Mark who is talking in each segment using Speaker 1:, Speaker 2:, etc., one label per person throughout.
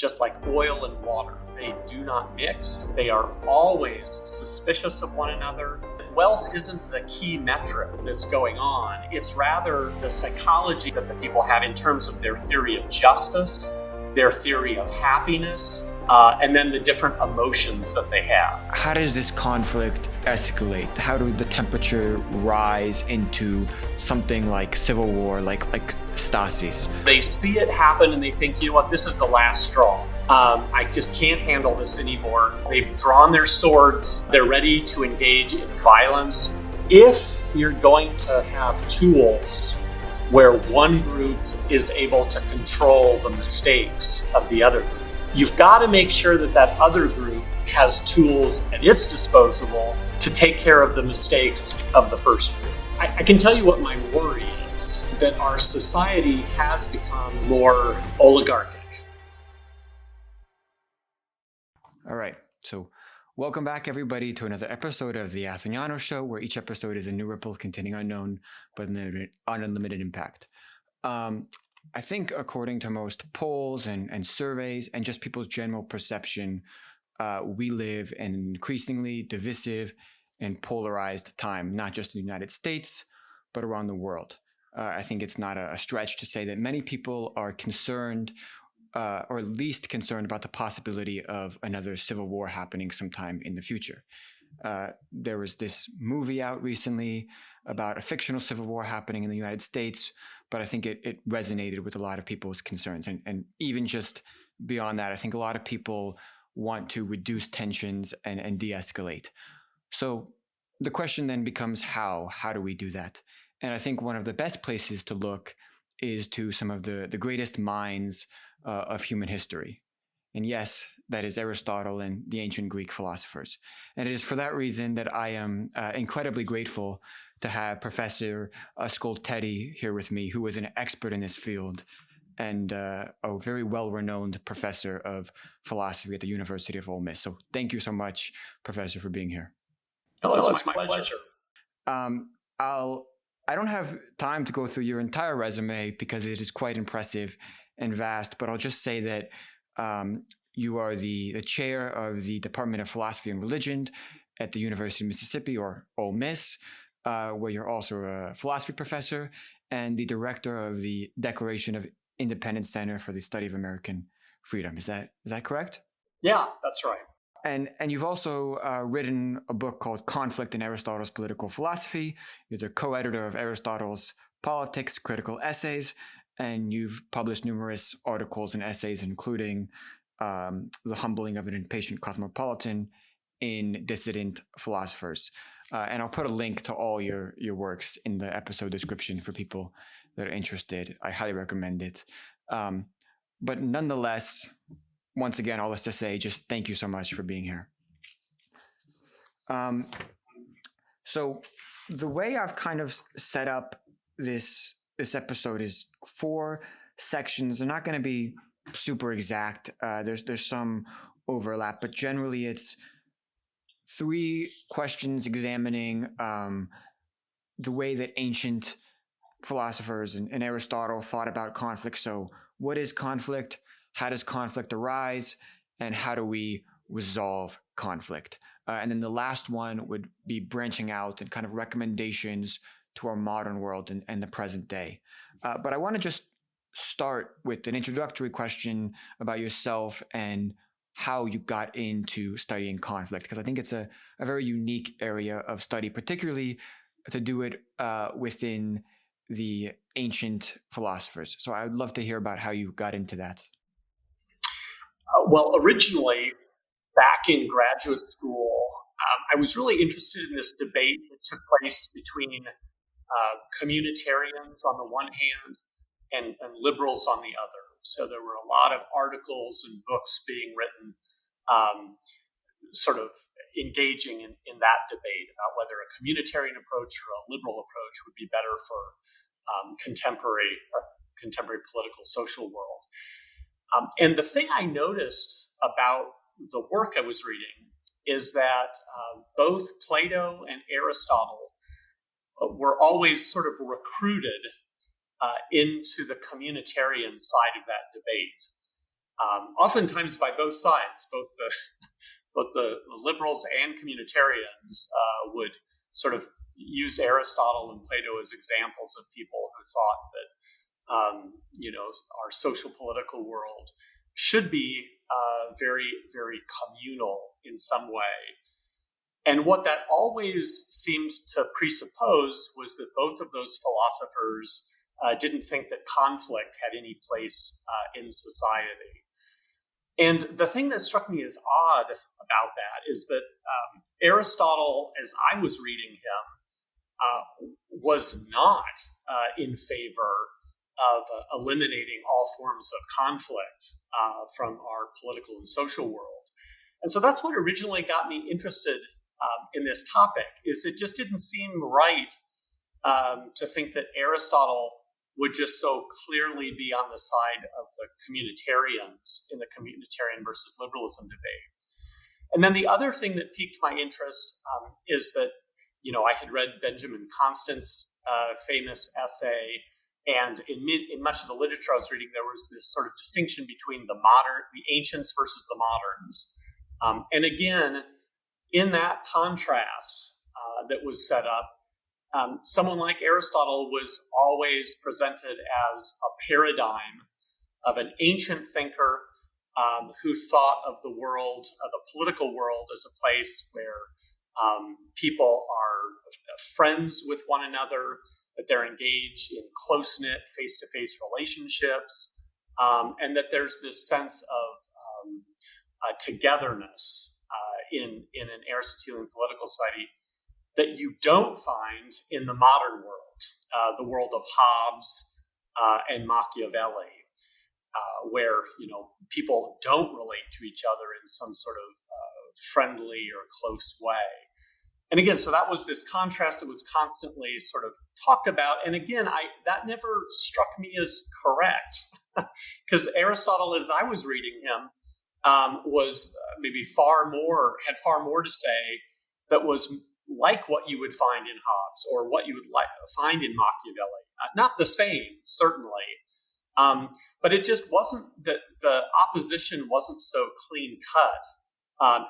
Speaker 1: just like oil and water. They do not mix. They are always suspicious of one another. Wealth isn't the key metric that's going on. It's rather the psychology that the people have in terms of their theory of justice, their theory of happiness, and then the different emotions that they have.
Speaker 2: How does this conflict escalate? How do the temperature rise into something like civil war, like Stasis?
Speaker 1: They see it happen and they think, you know what, this is the last straw. I just can't handle this anymore. They've drawn their swords. They're ready to engage in violence. If you're going to have tools where one group is able to control the mistakes of the other group, you've got to make sure that that other group has tools at its disposal to take care of the mistakes of the first group. I can tell you what my worry is, that our society has become more oligarchic.
Speaker 2: All right, so welcome back everybody to another episode of the Atheniano Show, where each episode is a new ripple containing unknown but unlimited impact. I think according to most polls and surveys and just people's general perception, we live in an increasingly divisive and polarized time, not just in the United States, but around the world. I think it's not a stretch to say that many people are concerned, or at least concerned about the possibility of another civil war happening sometime in the future. There was this movie out recently about a fictional civil war happening in the United States, but I think it resonated with a lot of people's concerns. And even just beyond that, I think a lot of people want to reduce tensions and de-escalate. So the question then becomes how? How do we do that? And I think one of the best places to look is to some of the greatest minds of human history. And yes, that is Aristotle and the ancient Greek philosophers. And it is for that reason that I am incredibly grateful to have Professor Skultety here with me, who is an expert in this field and a very well-renowned professor of philosophy at the University of Ole Miss. So thank you so much, Professor, for being here.
Speaker 1: Oh, it's my pleasure.
Speaker 2: I don't have time to go through your entire resume because it is quite impressive and vast, but I'll just say that you are the chair of the Department of Philosophy and Religion at the University of Mississippi, or Ole Miss, where you're also a philosophy professor and the director of the Declaration of Independence Center for the Study of American Freedom. Is that correct?
Speaker 1: Yeah, that's right.
Speaker 2: And you've also written a book called Conflict in Aristotle's Political Philosophy. You're the co-editor of Aristotle's Politics, Critical Essays, and you've published numerous articles and essays, including The Humbling of an Impatient Cosmopolitan in Dissident Philosophers. And I'll put a link to all your works in the episode description for people that are interested. I highly recommend it. But nonetheless, once again, all this to say, just thank you so much for being here. So the way I've kind of set up this episode is 4 sections. They're not going to be super exact. There's some overlap, but generally it's 3 questions examining the way that ancient philosophers and Aristotle thought about conflict. So what is conflict? How does conflict arise? And how do we resolve conflict? And then the last one would be branching out and kind of recommendations to our modern world and the present day. But I want to just start with an introductory question about yourself and how you got into studying conflict, because I think it's a very unique area of study, particularly to do it within the ancient philosophers. So I would love to hear about how you got into that.
Speaker 1: Well, originally, back in graduate school, I was really interested in this debate that took place between communitarians on the one hand and liberals on the other. So there were a lot of articles and books being written sort of engaging in that debate about whether a communitarian approach or a liberal approach would be better for contemporary political social world. And the thing I noticed about the work I was reading is that both Plato and Aristotle were always sort of recruited into the communitarian side of that debate. oftentimes by both sides, both the liberals and communitarians would sort of use Aristotle and Plato as examples of people who thought that our social political world should be very, very communal in some way. And what that always seemed to presuppose was that both of those philosophers didn't think that conflict had any place in society. And the thing that struck me as odd about that is that Aristotle, as I was reading him, was not in favor of eliminating all forms of conflict from our political and social world. And so that's what originally got me interested in this topic, is it just didn't seem right to think that Aristotle would just so clearly be on the side of the communitarians in the communitarian versus liberalism debate. And then the other thing that piqued my interest is that, I had read Benjamin Constant's famous essay, and in much of the literature I was reading, there was this sort of distinction between the ancients versus the moderns. And again, in that contrast that was set up, someone like Aristotle was always presented as a paradigm of an ancient thinker who thought of the world, the political world, as a place where people are friends with one another, that they're engaged in close-knit, face-to-face relationships, and that there's this sense of togetherness in an Aristotelian political society that you don't find in the modern world, the world of Hobbes and Machiavelli, where people don't relate to each other in some sort of friendly or close way. And again, so that was this contrast that was constantly sort of talked about. And again, that never struck me as correct, because Aristotle, as I was reading him, was maybe had far more to say that was like what you would find in Hobbes or what you would find in Machiavelli. Not the same, certainly, but it just wasn't that the opposition wasn't so clean cut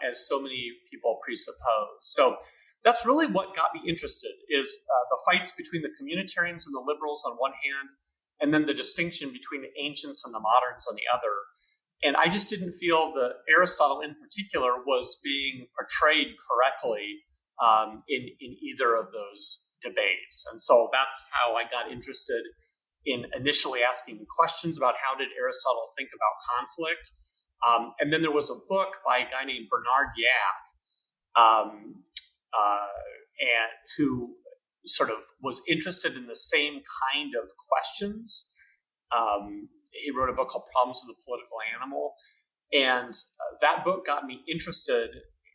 Speaker 1: as so many people presuppose. So that's really what got me interested, is the fights between the communitarians and the liberals on one hand, and then the distinction between the ancients and the moderns on the other. And I just didn't feel that Aristotle in particular was being portrayed correctly in either of those debates. And so that's how I got interested in initially asking questions about how did Aristotle think about conflict. And then there was a book by a guy named Bernard Yack, and who sort of was interested in the same kind of questions. He wrote a book called Problems of the Political Animal. And that book got me interested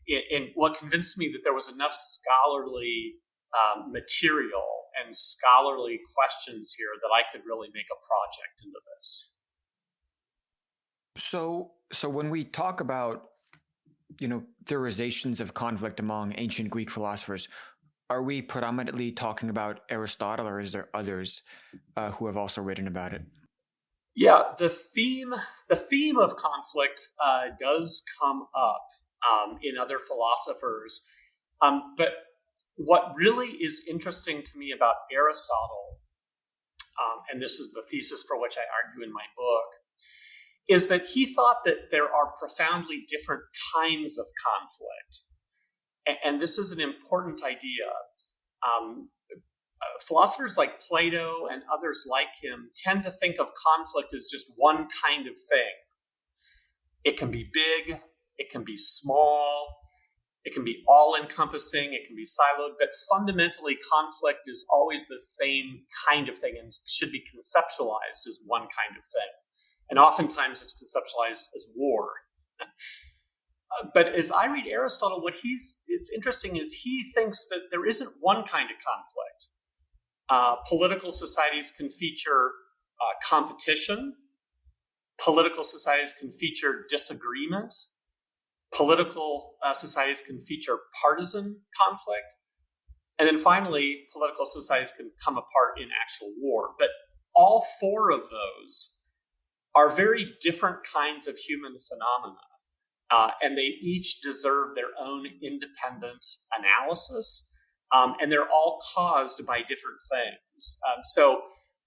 Speaker 1: in what convinced me that there was enough scholarly material and scholarly questions here that I could really make a project into this.
Speaker 2: So when we talk about, theorizations of conflict among ancient Greek philosophers, are we predominantly talking about Aristotle, or is there others who have also written about it?
Speaker 1: Yeah, the theme of conflict does come up in other philosophers. But what really is interesting to me about Aristotle, and this is the thesis for which I argue in my book, is that he thought that there are profoundly different kinds of conflict. And this is an important idea. Philosophers like Plato and others like him tend to think of conflict as just one kind of thing. It can be big, it can be small, it can be all-encompassing, it can be siloed, but fundamentally conflict is always the same kind of thing and should be conceptualized as one kind of thing. And oftentimes it's conceptualized as war. But as I read Aristotle, it's interesting is he thinks that there isn't one kind of conflict. Political societies can feature competition. Political societies can feature disagreement. Political societies can feature partisan conflict. And then finally, political societies can come apart in actual war. But all four of those are very different kinds of human phenomena. And they each deserve their own independent analysis. And they're all caused by different things. So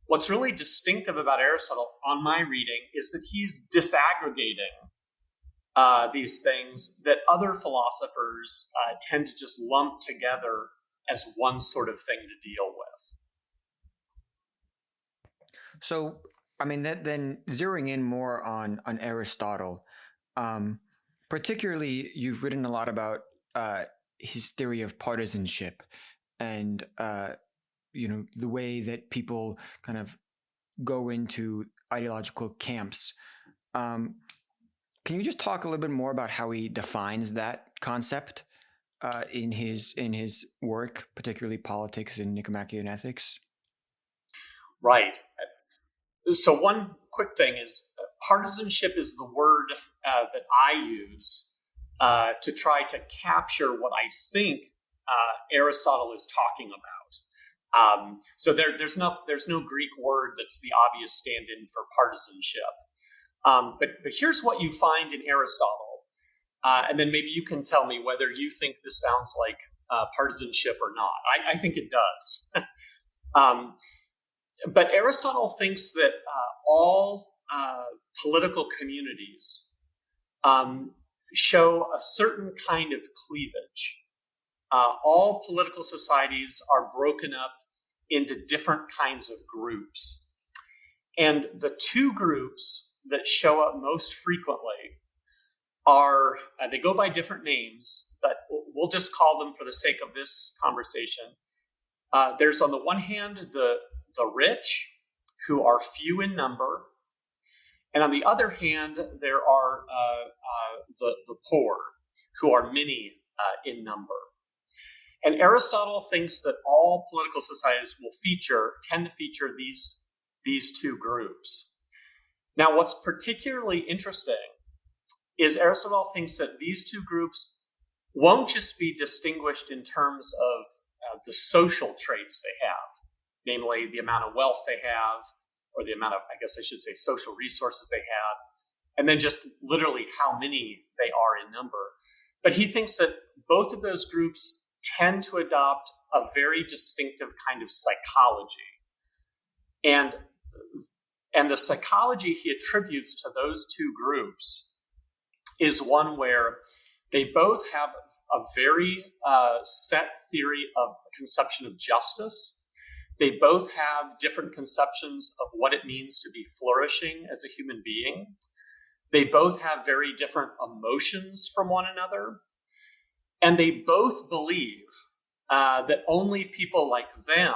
Speaker 1: what's really distinctive about Aristotle, on my reading, is that he's disaggregating these things that other philosophers tend to just lump together as one sort of thing to deal with.
Speaker 2: So, I mean, then zeroing in more on Aristotle, particularly, you've written a lot about his theory of partisanship, and the way that people kind of go into ideological camps. Can you just talk a little bit more about how he defines that concept in his work, particularly Politics and Nicomachean Ethics?
Speaker 1: Right. So one quick thing is partisanship is the word that I use to try to capture what I think Aristotle is talking about. So there's no Greek word that's the obvious stand-in for partisanship. But here's what you find in Aristotle, and then maybe you can tell me whether you think this sounds like partisanship or not. I think it does. But Aristotle thinks that all political communities show a certain kind of cleavage. All political societies are broken up into different kinds of groups. And the two groups that show up most frequently are, they go by different names, but we'll just call them for the sake of this conversation. There's on the one hand, the rich, who are few in number. And on the other hand, there are the poor, who are many in number. And Aristotle thinks that all political societies tend to feature these two groups. Now, what's particularly interesting is Aristotle thinks that these two groups won't just be distinguished in terms of the social traits they have, namely the amount of wealth they have, or the amount of, I guess I should say, social resources they have, and then just literally how many they are in number. But he thinks that both of those groups tend to adopt a very distinctive kind of psychology. And the psychology he attributes to those two groups is one where they both have a very set theory of conception of justice. They both have different conceptions of what it means to be flourishing as a human being. They both have very different emotions from one another. And they both believe that only people like them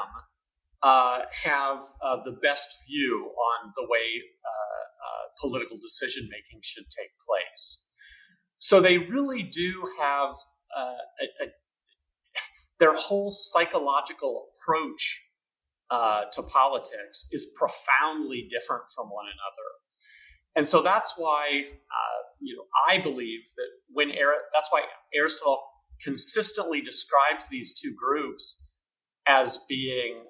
Speaker 1: have the best view on the way political decision-making should take place. So they really do have their whole psychological approach to politics is profoundly different from one another. And so that's why, I believe that that's why Aristotle consistently describes these two groups as being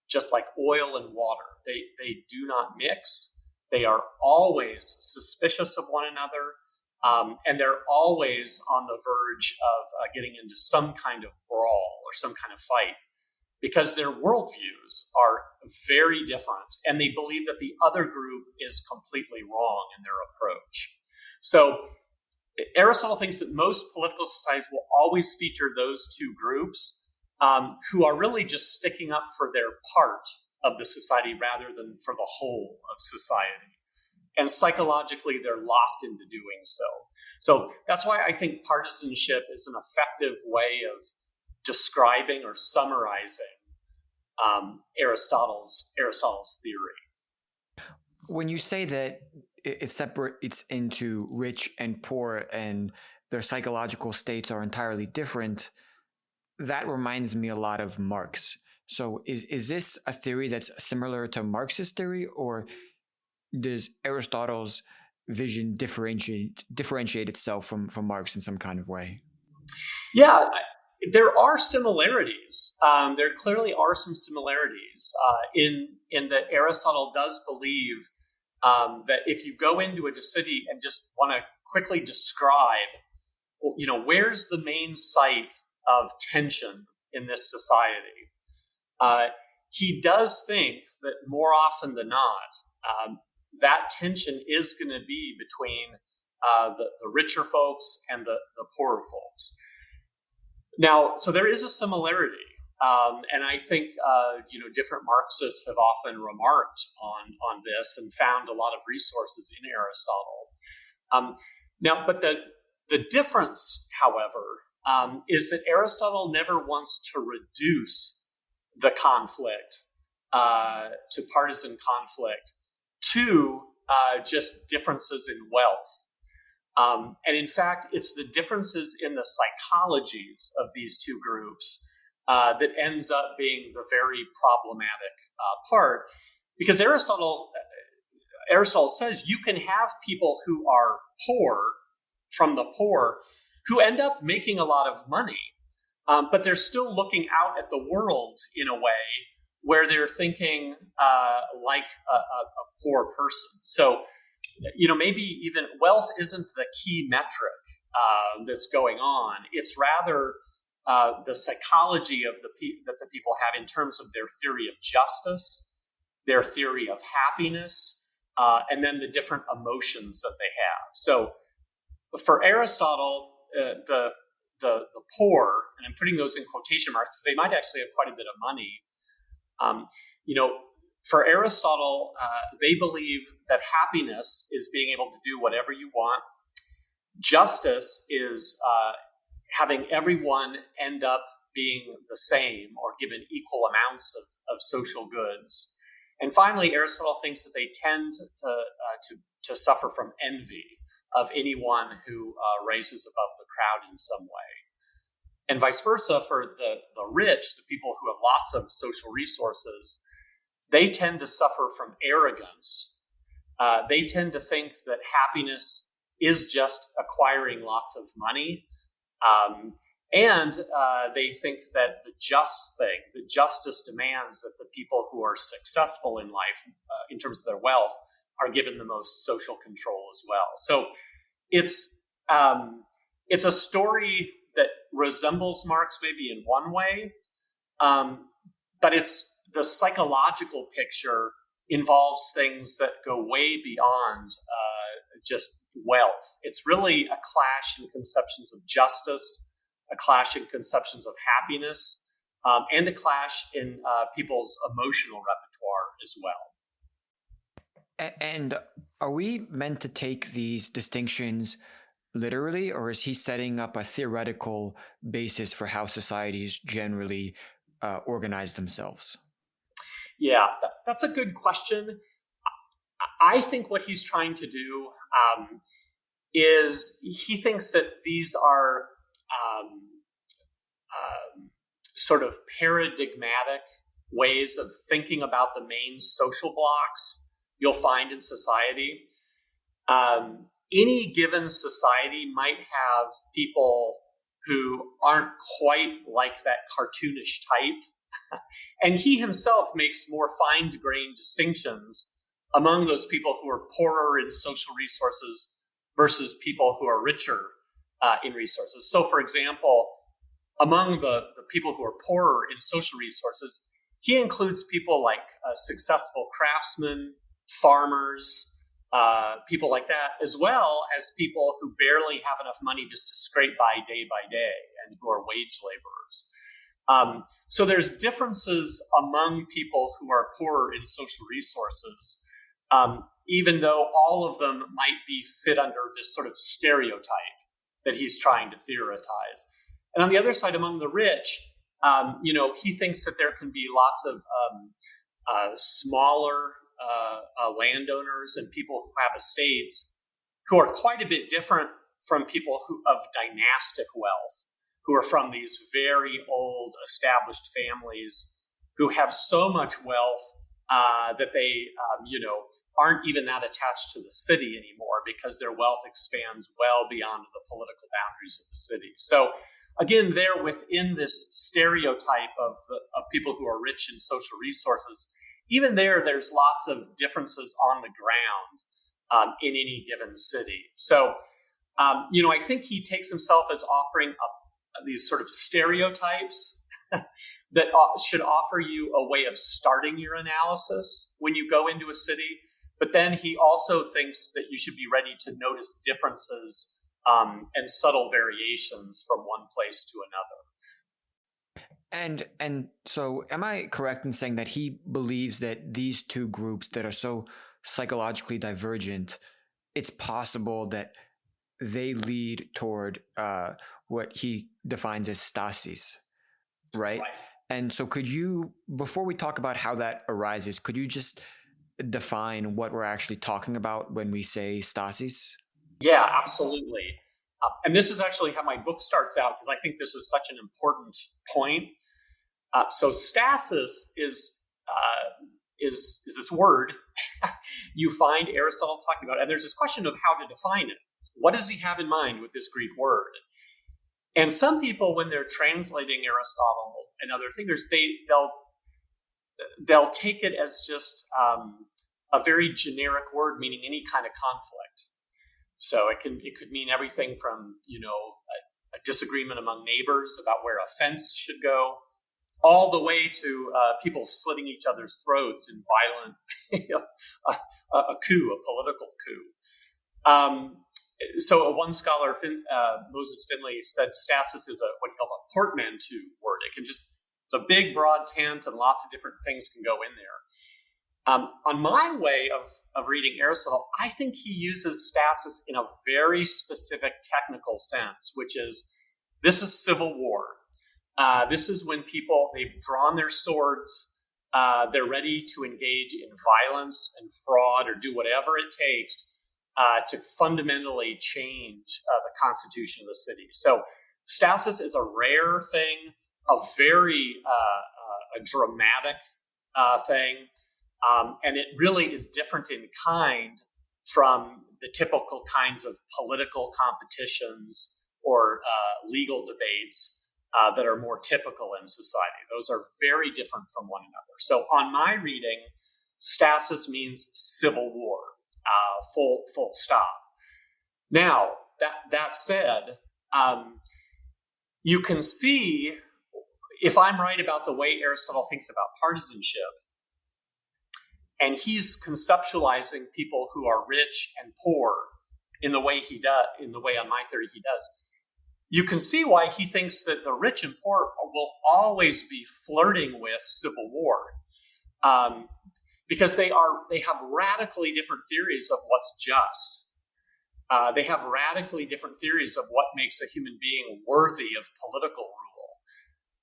Speaker 1: just like oil and water. They do not mix. They are always suspicious of one another, and they're always on the verge of getting into some kind of brawl or some kind of fight, because their worldviews are very different, and they believe that the other group is completely wrong in their approach. So Aristotle thinks that most political societies will always feature those two groups, who are really just sticking up for their part of the society rather than for the whole of society. And psychologically, they're locked into doing so. So that's why I think partisanship is an effective way of describing or summarizing Aristotle's theory.
Speaker 2: When you say that it's into rich and poor and their psychological states are entirely different, that reminds me a lot of Marx. So is this a theory that's similar to Marxist theory, or does Aristotle's vision differentiate itself from Marx in some kind of way?
Speaker 1: Yeah, there are similarities. There clearly are some similarities in that Aristotle does believe that if you go into a city and just want to quickly describe, where's the main site of tension in this society, he does think that more often than not, that tension is going to be between the richer folks and the poorer folks. Now, so there is a similarity. And I think, different Marxists have often remarked on this and found a lot of resources in Aristotle. Now, but the difference, however, is that Aristotle never wants to reduce the conflict to partisan conflict to just differences in wealth. And in fact, it's the differences in the psychologies of these two groups that ends up being the very problematic part. Because Aristotle says you can have people who are poor from the poor who end up making a lot of money, but they're still looking out at the world in a way where they're thinking like a poor person. So, maybe even wealth isn't the key metric that's going on. It's rather the psychology of that the people have in terms of their theory of justice, their theory of happiness, and then the different emotions that they have. So, for Aristotle, the poor, and I'm putting those in quotation marks because they might actually have quite a bit of money. For Aristotle, they believe that happiness is being able to do whatever you want. Justice is having everyone end up being the same or given equal amounts of social goods. And finally, Aristotle thinks that they tend to suffer from envy of anyone who raises above the crowd in some way. And vice versa for the rich, the people who have lots of social resources, they tend to suffer from arrogance. They tend to think that happiness is just acquiring lots of money. And they think that the justice demands that the people who are successful in life, in terms of their wealth, are given the most social control as well. So it's a story that resembles Marx maybe in one way, but it's the psychological picture involves things that go way beyond just wealth. It's really a clash in conceptions of justice, a clash in conceptions of happiness, and a clash in people's emotional repertoire as well.
Speaker 2: And are we meant to take these distinctions literally, or is he setting up a theoretical basis for how societies generally organize themselves?
Speaker 1: Yeah, that's a good question. I think what he's trying to do is he thinks that these are sort of paradigmatic ways of thinking about the main social blocks you'll find in society. Any given society might have people who aren't quite like that cartoonish type. And he himself makes more fine-grained distinctions among those people who are poorer in social resources versus people who are richer in resources. So, for example, among the people who are poorer in social resources, he includes people like successful craftsmen, farmers, people like that, as well as people who barely have enough money just to scrape by day and who are wage laborers. So there's differences among people who are poorer in social resources, even though all of them might be fit under this sort of stereotype that he's trying to theorize. And on the other side, among the rich, he thinks that there can be lots of smaller landowners and people who have estates who are quite a bit different from people of dynastic wealth, who are from these very old established families who have so much wealth that they, aren't even that attached to the city anymore because their wealth expands well beyond the political boundaries of the city. So again, they're within this stereotype of people who are rich in social resources. even there's lots of differences on the ground in any given city. So, I think he takes himself as offering these sort of stereotypes that should offer you a way of starting your analysis when you go into a city. But then he also thinks that you should be ready to notice differences and subtle variations from one place to
Speaker 2: another. And so am I correct in saying that he believes that these two groups that are so psychologically divergent, it's possible that they lead toward what he defines as stasis, right? And so could you, before we talk about how that arises, could you just define what we're actually talking about when we say stasis?
Speaker 1: Yeah, absolutely. And this is actually how my book starts out, because I think this is such an important point. So stasis is this word you find Aristotle talking about, and there's this question of how to define it. What does he have in mind with this Greek word? And some people, when they're translating Aristotle and other thinkers, they'll take it as just a very generic word meaning any kind of conflict. So it could mean everything from a disagreement among neighbors about where a fence should go, all the way to people slitting each other's throats in violent a coup, a political coup. So one scholar, Moses Finley, said stasis is what he called a portmanteau word. It's a big, broad tent, and lots of different things can go in there. On my way of reading Aristotle, I think he uses stasis in a very specific technical sense, which is, this is civil war. This is when they've drawn their swords, they're ready to engage in violence and fraud or do whatever it takes to fundamentally change the constitution of the city. So stasis is a rare thing, a very a dramatic thing, and it really is different in kind from the typical kinds of political competitions or legal debates that are more typical in society. Those are very different from one another. So on my reading, stasis means civil war. Full stop. Now, that said, you can see, if I'm right about the way Aristotle thinks about partisanship, and he's conceptualizing people who are rich and poor in the way on my theory he does, you can see why he thinks that the rich and poor will always be flirting with civil war. Because they have radically different theories of what's just. They have radically different theories of what makes a human being worthy of political rule.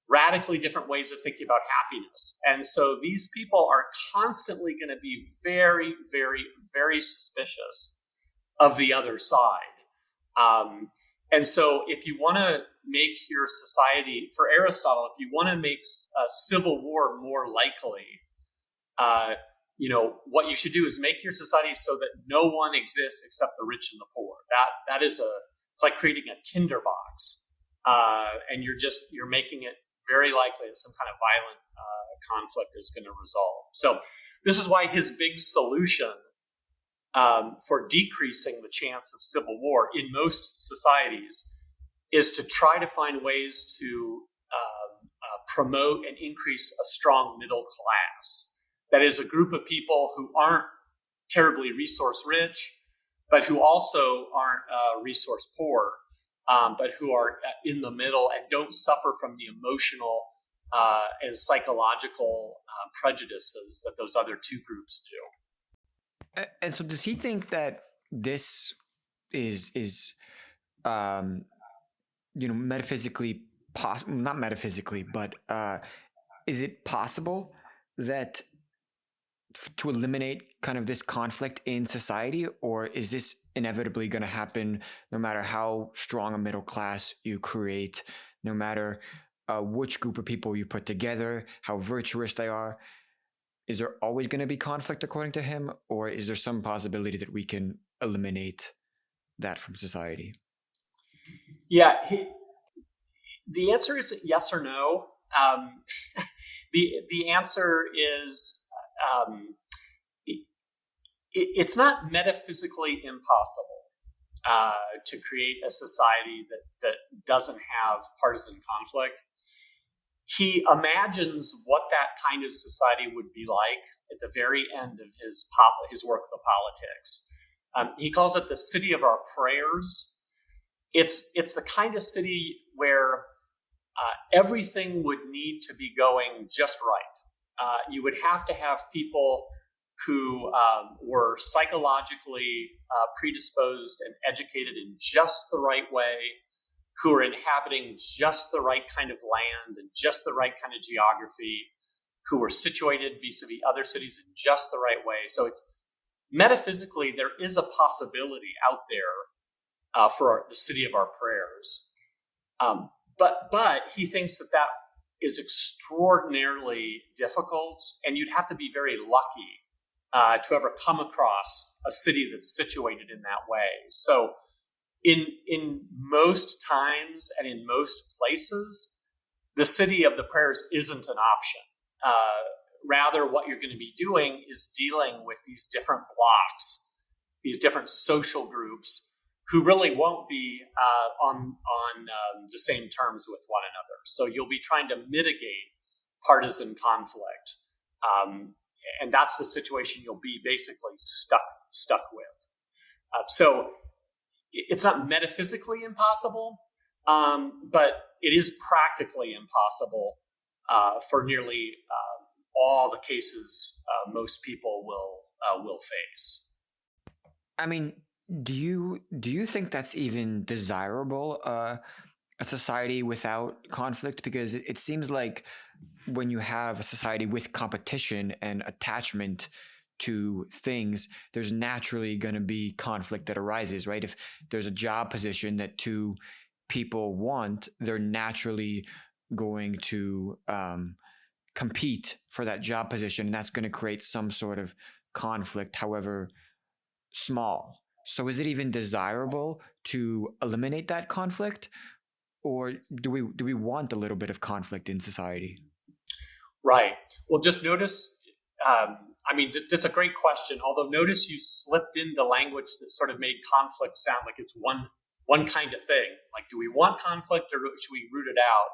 Speaker 1: Radically different ways of thinking about happiness. And so these people are constantly going to be very, very, very suspicious of the other side. And so if you want to make your society, for Aristotle, if you want to make a civil war more likely, what you should do is make your society so that no one exists except the rich and the poor. It's like creating a tinderbox, and you're making it very likely that some kind of violent conflict is going to resolve. So this is why his big solution for decreasing the chance of civil war in most societies is to try to find ways to promote and increase a strong middle class. That is a group of people who aren't terribly resource rich, but who also aren't resource poor, but who are in the middle and don't suffer from the emotional and psychological prejudices that those other two groups do.
Speaker 2: And so does he think that this is metaphysically possible? Not metaphysically, but is it possible that to eliminate kind of this conflict in society, or is this inevitably going to happen no matter how strong a middle class you create, no matter which group of people you put together, how virtuous they are? Is there always going to be conflict according to him, or is there some possibility that we can eliminate that from society?
Speaker 1: Yeah, the answer is yes or no. The answer is it's not metaphysically impossible to create a society that doesn't have partisan conflict. He imagines what that kind of society would be like at the very end of his work, The Politics. He calls it the city of our prayers. It's the kind of city where everything would need to be going just right. You would have to have people who were psychologically predisposed and educated in just the right way, who are inhabiting just the right kind of land and just the right kind of geography, who were situated vis-a-vis other cities in just the right way. So it's metaphysically, there is a possibility out there for the city of our prayers. But he thinks that is extraordinarily difficult, and you'd have to be very lucky to ever come across a city that's situated in that way. So in most times and in most places, the city of the prayers isn't an option. Rather, what you're going to be doing is dealing with these different blocks, these different social groups who really won't be on the same terms with one another. So you'll be trying to mitigate partisan conflict. And that's the situation you'll be basically stuck with. So it's not metaphysically impossible, but it is practically impossible for nearly all the cases most people will face.
Speaker 2: I mean, do you think that's even desirable? A society without conflict, because it seems like when you have a society with competition and attachment to things, there's naturally going to be conflict that arises, right? If there's a job position that two people want, they're naturally going to compete for that job position, and that's going to create some sort of conflict, however small. So is it even desirable to eliminate that conflict, or do we want a little bit of conflict in society?
Speaker 1: Right. Well, just notice, that's a great question. Although notice you slipped into language that sort of made conflict sound like it's one kind of thing. Like, do we want conflict or should we root it out?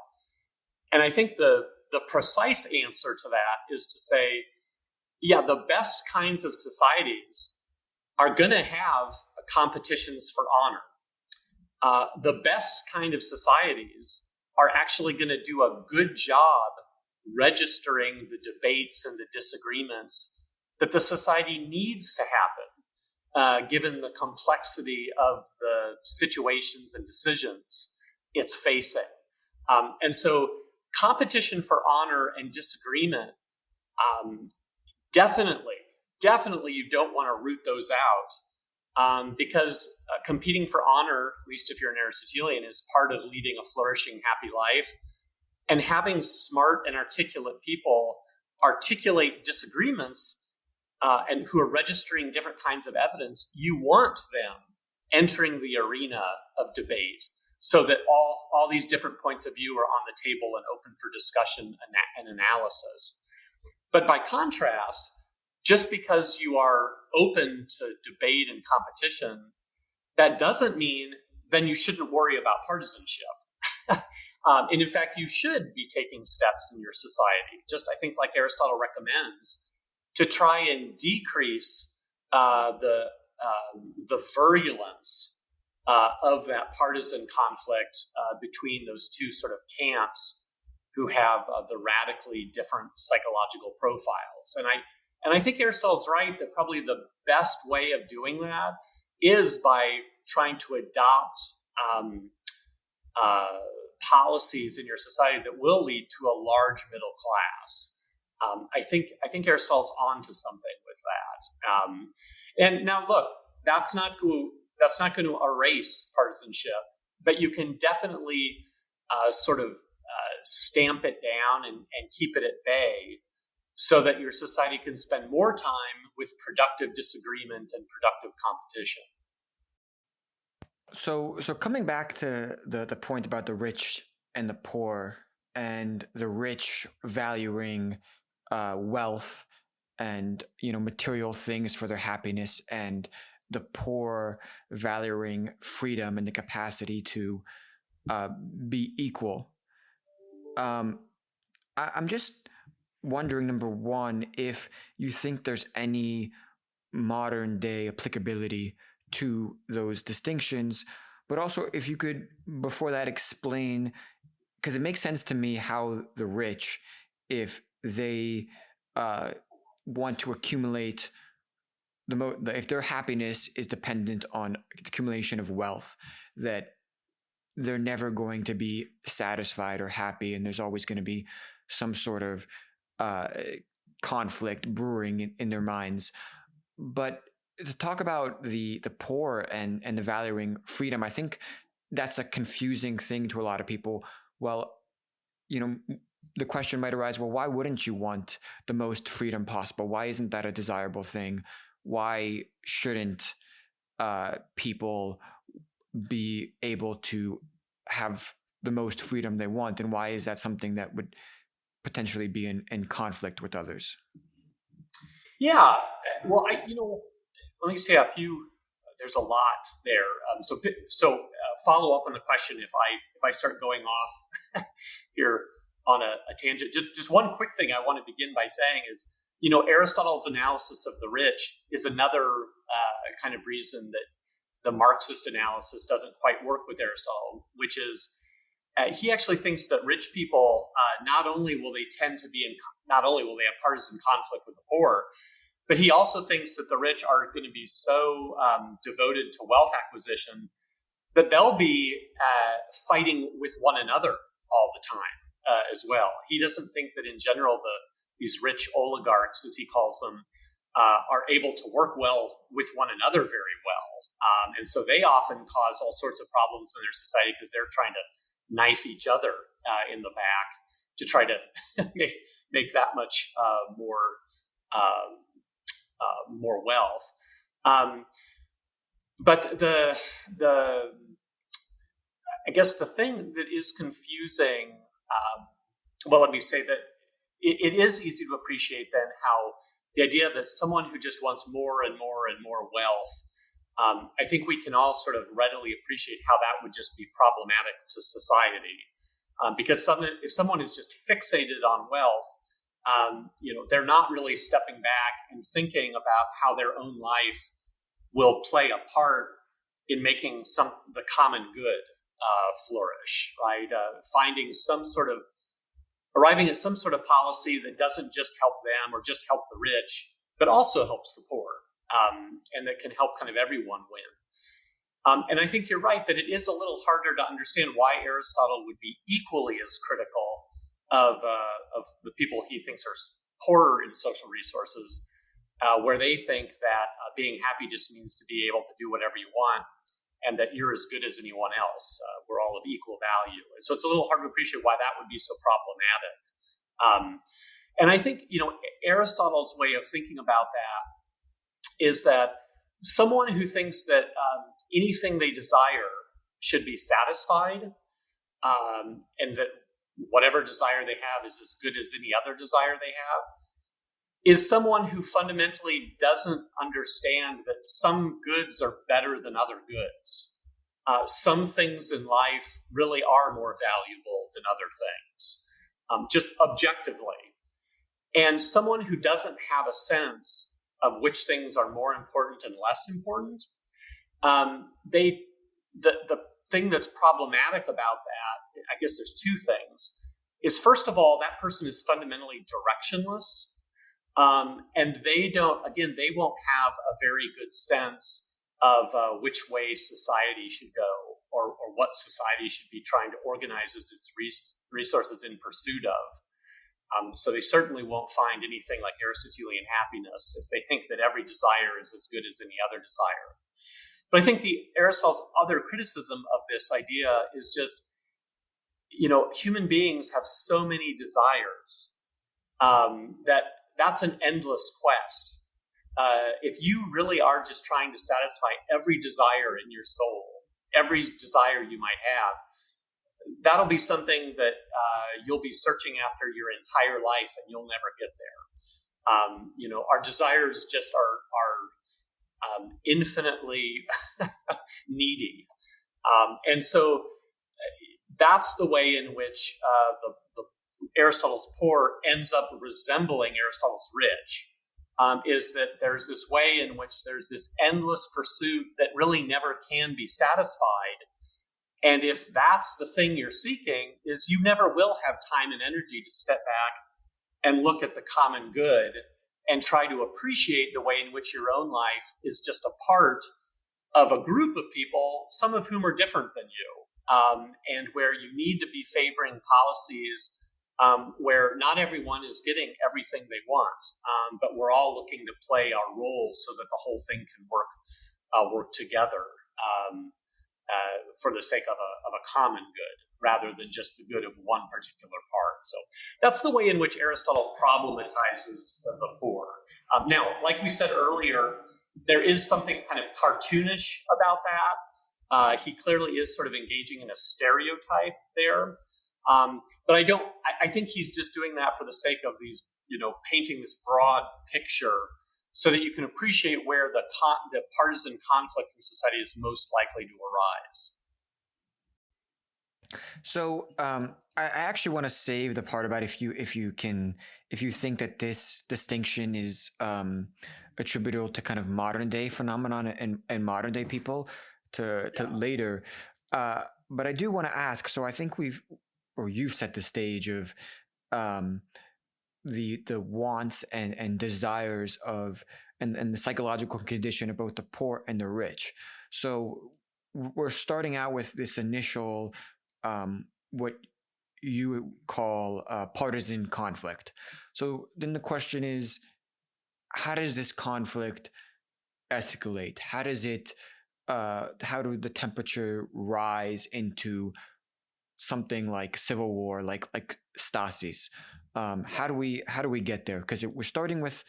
Speaker 1: And I think the precise answer to that is to say, yeah, the best kinds of societies are going to have competitions for honor. The best kind of societies are actually going to do a good job registering the debates and the disagreements that the society needs to happen, given the complexity of the situations and decisions it's facing. And so competition for honor and disagreement, definitely you don't want to root those out, because competing for honor, at least if you're an Aristotelian, is part of leading a flourishing, happy life. And having smart and articulate people articulate disagreements and who are registering different kinds of evidence, you want them entering the arena of debate so that all these different points of view are on the table and open for discussion and analysis. But by contrast, just because you are open to debate and competition, that doesn't mean then you shouldn't worry about partisanship. And in fact, you should be taking steps in your society, just I think like Aristotle recommends, to try and decrease the virulence of that partisan conflict between those two sort of camps who have the radically different psychological profiles. And I think Aristotle's right that probably the best way of doing that is by trying to adopt policies in your society that will lead to a large middle class. I think Aristotle's onto something with that. And now, look, that's not going to erase partisanship, but you can definitely sort of stamp it down and keep it at bay, so that your society can spend more time with productive disagreement and productive competition.
Speaker 2: So coming back to the point about the rich and the poor, and the rich valuing wealth and material things for their happiness, and the poor valuing freedom and the capacity to be equal. I'm just wondering, number one, if you think there's any modern day applicability to those distinctions, but also if you could, before that, explain, because it makes sense to me how the rich, if they want to accumulate if their happiness is dependent on the accumulation of wealth, that they're never going to be satisfied or happy, and there's always going to be some sort of conflict brewing in their minds. But to talk about the poor and the valuing freedom, I think that's a confusing thing to a lot of people. Well, the question might arise, well, why wouldn't you want the most freedom possible? Why isn't that a desirable thing? Why shouldn't people be able to have the most freedom they want? And why is that something that would potentially be in conflict with others?
Speaker 1: Yeah, well, let me say a few. There's a lot there. So follow up on the question. If I start going off here on a tangent, just one quick thing I want to begin by saying is, Aristotle's analysis of the rich is another kind of reason that the Marxist analysis doesn't quite work with Aristotle, which is he actually thinks that rich people not only will they have partisan conflict with the poor, but he also thinks that the rich are going to be so devoted to wealth acquisition that they'll be fighting with one another all the time as well. He doesn't think that in general these rich oligarchs, as he calls them, are able to work well with one another very well. And so they often cause all sorts of problems in their society because they're trying to knife each other in the back to try to make that much more wealth. But I guess the thing that is confusing, let me say that it is easy to appreciate then how the idea that someone who just wants more and more and more wealth, I think we can all sort of readily appreciate how that would just be problematic to society. Because if someone is just fixated on wealth, they're not really stepping back and thinking about how their own life will play a part in making the common good flourish, right? Arriving at some sort of policy that doesn't just help them or just help the rich, but also helps the poor, and that can help kind of everyone win. And I think you're right that it is a little harder to understand why Aristotle would be equally as critical of the people he thinks are poorer in social resources, where they think that being happy just means to be able to do whatever you want, and that you're as good as anyone else. We're all of equal value. And so it's a little hard to appreciate why that would be so problematic. And I think, Aristotle's way of thinking about that is that someone who thinks that anything they desire should be satisfied, and that whatever desire they have is as good as any other desire they have, is someone who fundamentally doesn't understand that some goods are better than other goods. Some things in life really are more valuable than other things, just objectively. And someone who doesn't have a sense of which things are more important and less important, the thing that's problematic about that, I guess there's two things, is first of all, that person is fundamentally directionless. And they won't have a very good sense of which way society should go, or what society should be trying to organize as its resources in pursuit of. So they certainly won't find anything like Aristotelian happiness if they think that every desire is as good as any other desire. But I think Aristotle's other criticism of this idea is just, human beings have so many desires that's an endless quest. If you really are just trying to satisfy every desire in your soul, every desire you might have, that'll be something that you'll be searching after your entire life, and you'll never get there. Our desires just are infinitely needy. And so that's the way in which the Aristotle's poor ends up resembling Aristotle's rich, is that there's this way in which there's this endless pursuit that really never can be satisfied. And if that's the thing you're seeking, is you never will have time and energy to step back and look at the common good and try to appreciate the way in which your own life is just a part of a group of people, some of whom are different than you, and where you need to be favoring policies where not everyone is getting everything they want, but we're all looking to play our roles so that the whole thing can work together for the sake of a common good, rather than just the good of one particular part. So that's the way in which Aristotle problematizes the poor. Now, like we said earlier, there is something kind of cartoonish about that. He clearly is sort of engaging in a stereotype there. But I think he's just doing that for the sake of these, painting this broad picture so that you can appreciate where the partisan conflict in society is most likely to arise.
Speaker 2: So I actually want to save the part about if you think that this distinction is attributable to kind of modern day phenomenon and modern day people to later. But I do want to ask. So I think you've set the stage of the wants and desires of and the psychological condition of both the poor and the rich. So we're starting out with this initial what you call partisan conflict. So then the question is, how does this conflict escalate? How does it? How do the temperature rise into something like civil war, like Stasis? How do we get there? Because we're starting with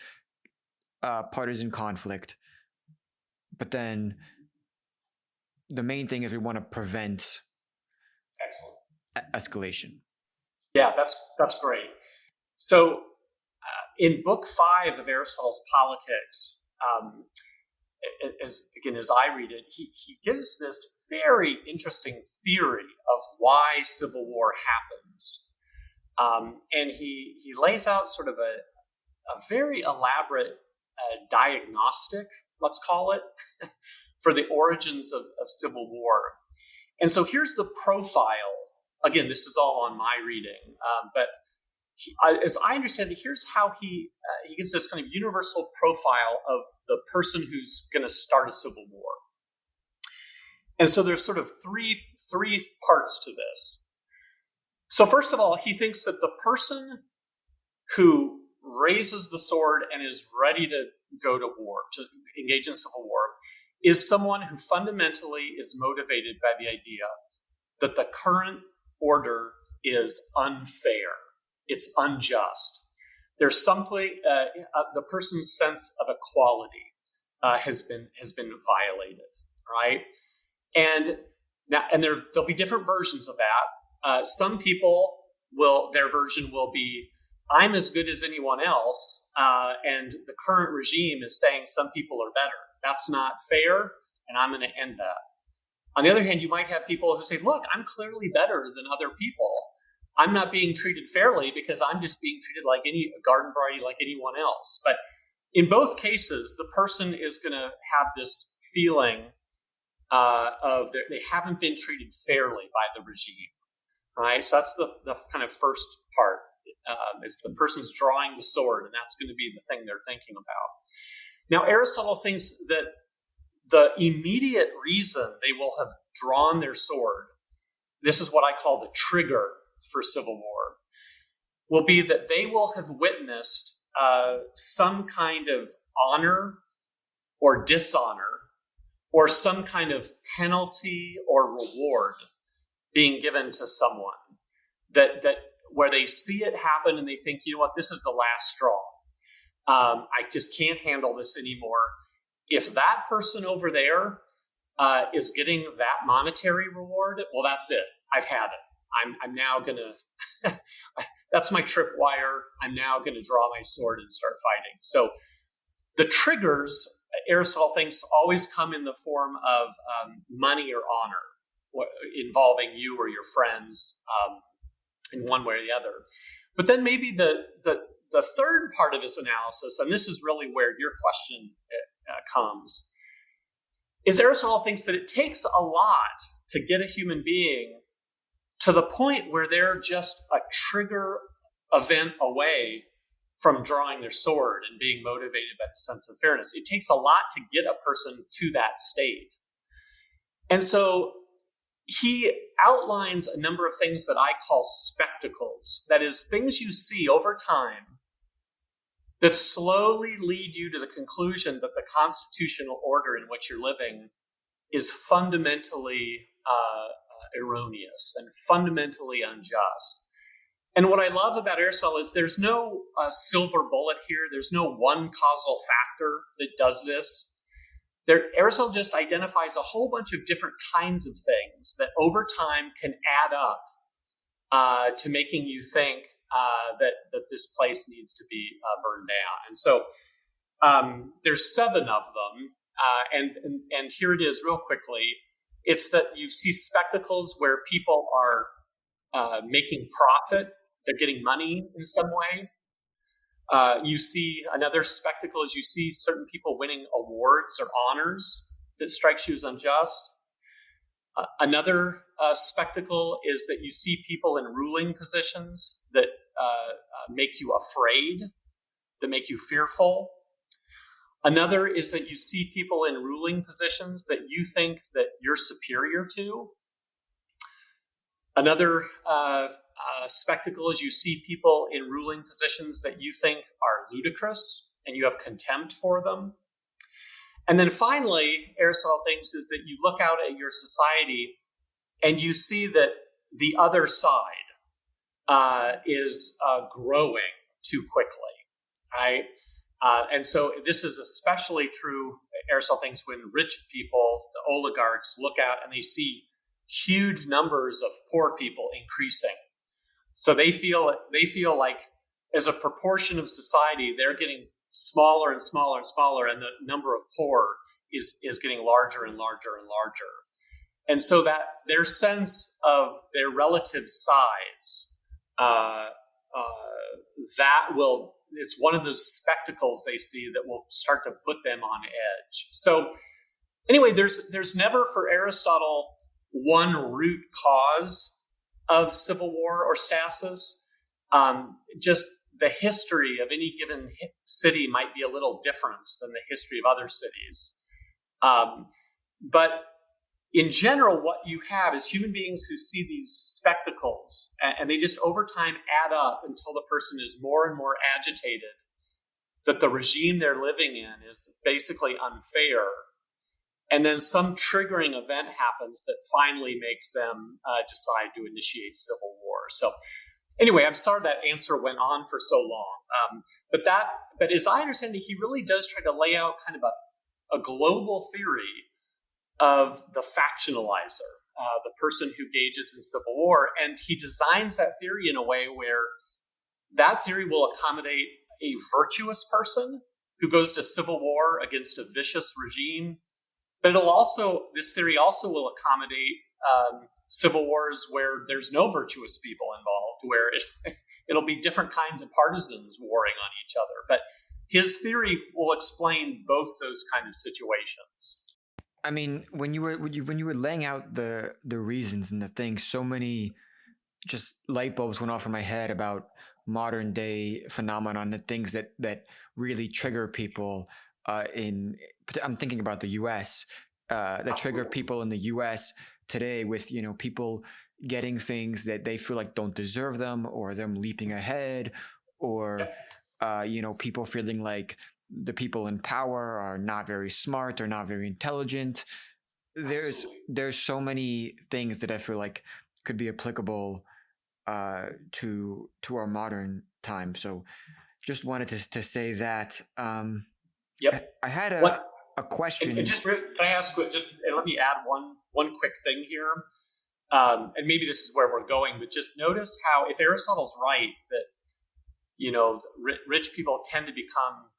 Speaker 2: partisan conflict, but then the main thing is we want to prevent escalation.
Speaker 1: Yeah, that's great. So in Book 5 of Aristotle's Politics, as I read it, he gives this very interesting theory of why civil war happens. And he lays out sort of a very elaborate diagnostic, let's call it, for the origins of civil war. And so here's the profile. Again, this is all on my reading, but as I understand it, here's how he gives this kind of universal profile of the person who's going to start a civil war. And so there's sort of three parts to this. So first of all, he thinks that the person who raises the sword and is ready to go to war, to engage in civil war, is someone who fundamentally is motivated by the idea that the current order is unfair. It's unjust. There's something, the person's sense of equality has been violated, right? And there'll be different versions of that. Some people their version will be, I'm as good as anyone else, and the current regime is saying some people are better. That's not fair, and I'm going to end that. On the other hand, you might have people who say, look, I'm clearly better than other people. I'm not being treated fairly because I'm just being treated like any garden variety, like anyone else. But in both cases, the person is going to have this feeling of they haven't been treated fairly by the regime, right? So that's the kind of first part. Is the person's drawing the sword, and that's going to be the thing they're thinking about. Now, Aristotle thinks that the immediate reason they will have drawn their sword, this is what I call the trigger for civil war, will be that they will have witnessed some kind of honor or dishonor or some kind of penalty or reward being given to someone that where they see it happen and they think, you know what, this is the last straw. I just can't handle this anymore. If that person over there is getting that monetary reward, well, that's it. I've had it. I'm now going to, that's my tripwire. I'm now going to draw my sword and start fighting. So the triggers, Aristotle thinks, always come in the form of money or honor, involving you or your friends in one way or the other. But then maybe the third part of his analysis, and this is really where your question comes, is Aristotle thinks that it takes a lot to get a human being to the point where they're just a trigger event away from drawing their sword and being motivated by the sense of fairness. It takes a lot to get a person to that state. And so he outlines a number of things that I call spectacles. That is, things you see over time that slowly lead you to the conclusion that the constitutional order in which you're living is fundamentally erroneous and fundamentally unjust. And what I love about Aristotle is there's no silver bullet here. There's no one causal factor that does this. Aristotle just identifies a whole bunch of different kinds of things that over time can add up to making you think that this place needs to be burned down. And so there's 7 of them. And here it is real quickly. It's that you see spectacles where people are making profit. They're getting money in some way. You see another spectacle is you see certain people winning awards or honors that strikes you as unjust. Another spectacle is that you see people in ruling positions that make you afraid, that make you fearful. Another is that you see people in ruling positions that you think that you're superior to. Another spectacle is you see people in ruling positions that you think are ludicrous and you have contempt for them. And then finally, Aristotle thinks is that you look out at your society and you see that the other side is growing too quickly, right? And so this is especially true, Aristotle thinks, when rich people, the oligarchs, look out and they see huge numbers of poor people increasing. So they feel like as a proportion of society, they're getting smaller and smaller and smaller, and the number of poor is getting larger and larger and larger. And so that their sense of their relative size, it's one of those spectacles they see that will start to put them on edge. So anyway, there's never for Aristotle one root cause of civil war or stasis. Just the history of any given city might be a little different than the history of other cities. But in general, what you have is human beings who see these spectacles, and they just over time add up until the person is more and more agitated that the regime they're living in is basically unfair. And then some triggering event happens that finally makes them decide to initiate civil war. So anyway, I'm sorry that answer went on for so long. But as I understand it, he really does try to lay out kind of a global theory of the factionalizer, the person who engages in civil war. And he designs that theory in a way where that theory will accommodate a virtuous person who goes to civil war against a vicious regime. But this theory also will accommodate civil wars where there's no virtuous people involved, where it'll be different kinds of partisans warring on each other. But his theory will explain both those kind of situations.
Speaker 2: I mean, when you were laying out the reasons and the things, so many just light bulbs went off in my head about modern day phenomenon, the things that really trigger people. I'm thinking about the U.S. That trigger people in the U.S. today with people getting things that they feel like don't deserve them, or them leaping ahead, or people feeling like the people in power are not very smart or not very intelligent. There's so many things that I feel like could be applicable to our modern time. So just wanted to say that.
Speaker 1: Yep.
Speaker 2: I had a question.
Speaker 1: Can I ask? And let me add one quick thing here. and maybe this is where we're going, but just notice how if Aristotle's right that rich people tend to become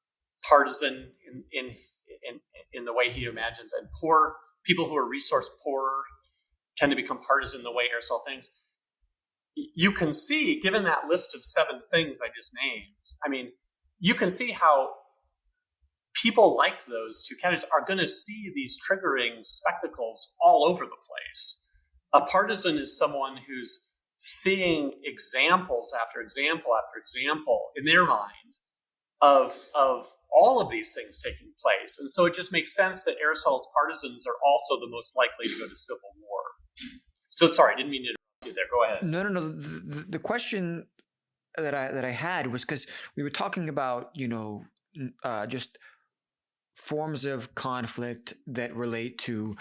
Speaker 1: partisan in the way he imagines, and poor people who are resource poor tend to become partisan the way Aristotle thinks. You can see, given that list of 7 things I just named, I mean, you can see how people like those 2 categories are going to see these triggering spectacles all over the place. A partisan is someone who's seeing examples after example after example in their mind of all of these things taking place. And so it just makes sense that Aristotle's partisans are also the most likely to go to civil war. So sorry, I didn't mean to interrupt you there. Go ahead.
Speaker 2: No. The question that I had was because we were talking about, just forms of conflict that relate to,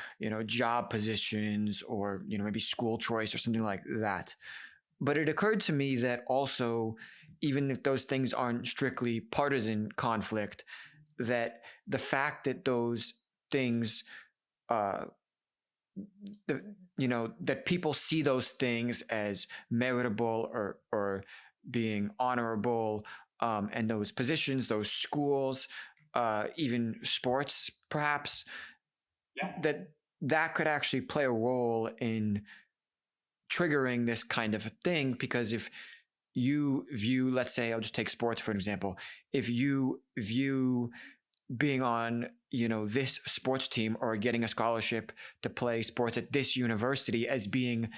Speaker 2: job positions or, maybe school choice or something like that. But it occurred to me that also, even if those things aren't strictly partisan conflict, that the fact that those things, that people see those things as meritable or being honorable, and those positions, those schools, even sports, perhaps, that could actually play a role in triggering this kind of a thing. Because if you view, let's say, I'll just take sports for an example. If you view being on, this sports team or getting a scholarship to play sports at this university as being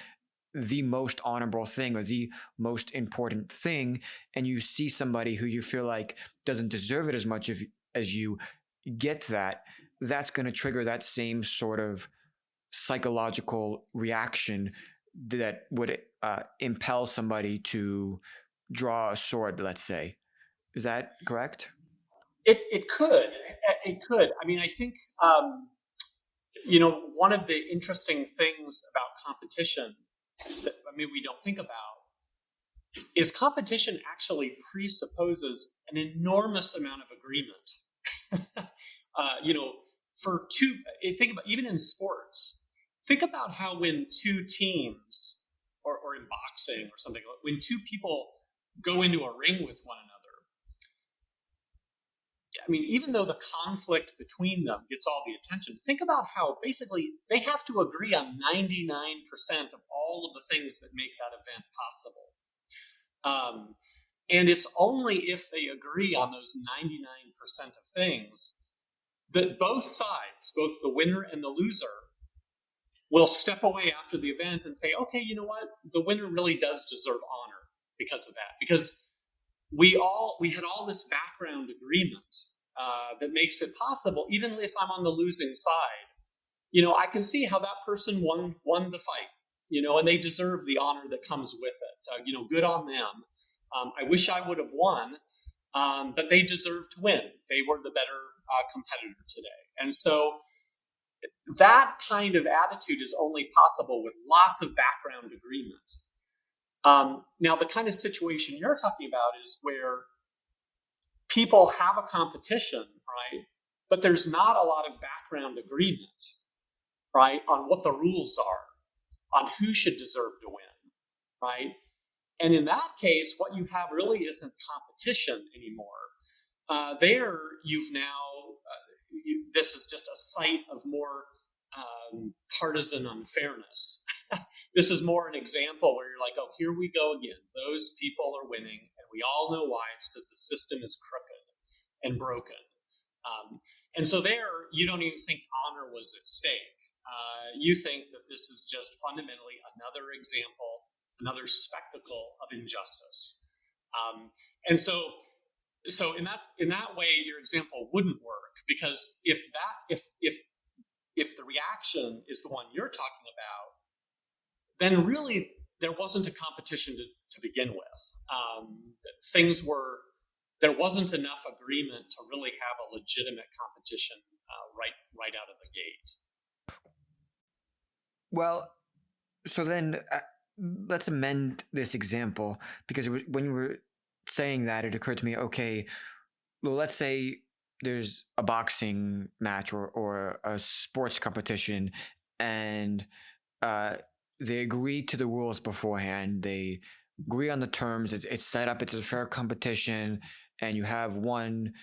Speaker 2: the most honorable thing or the most important thing, and you see somebody who you feel like doesn't deserve it as much as you get that's going to trigger that same sort of psychological reaction that would impel somebody to draw a sword, let's say. Is that correct?
Speaker 1: It could. I mean, I think one of the interesting things about competition that we don't think about is competition actually presupposes an enormous amount of agreement. Think about, even in sports, think about how when 2 teams, or in boxing or something, when 2 people go into a ring with one another, I mean, even though the conflict between them gets all the attention, think about how basically they have to agree on 99% of all of the things that make that event possible. And it's only if they agree on those 99% of things that both sides, both the winner and the loser, will step away after the event and say, okay, you know what? The winner really does deserve honor because of that. Because we had all this background agreement that makes it possible, even if I'm on the losing side. I can see how that person won the fight, and they deserve the honor that comes with it. Good on them. I wish I would have won, but they deserve to win. They were the better competitor today. And so that kind of attitude is only possible with lots of background agreement. Now, the kind of situation you're talking about is where people have a competition, right? But there's not a lot of background agreement, right, on what the rules are, on who should deserve to win, right? And in that case, what you have really isn't competition anymore. There, you've now, this is just a site of more partisan unfairness. This is more an example where you're like, oh, here we go again. Those people are winning, and we all know why. It's because the system is crooked and broken. And so there, you don't even think honor was at stake. You think that this is just fundamentally another example, another spectacle of injustice. And so in that way, your example wouldn't work, because if the reaction is the one you're talking about, then really there wasn't a competition to begin with. There wasn't enough agreement to really have a legitimate competition right out of the gate.
Speaker 2: Well, so then let's amend this example, because when you were saying that, it occurred to me, okay, well, let's say there's a boxing match or a sports competition, and they agree to the rules beforehand. They agree on the terms. It's set up. It's a fair competition, and you have one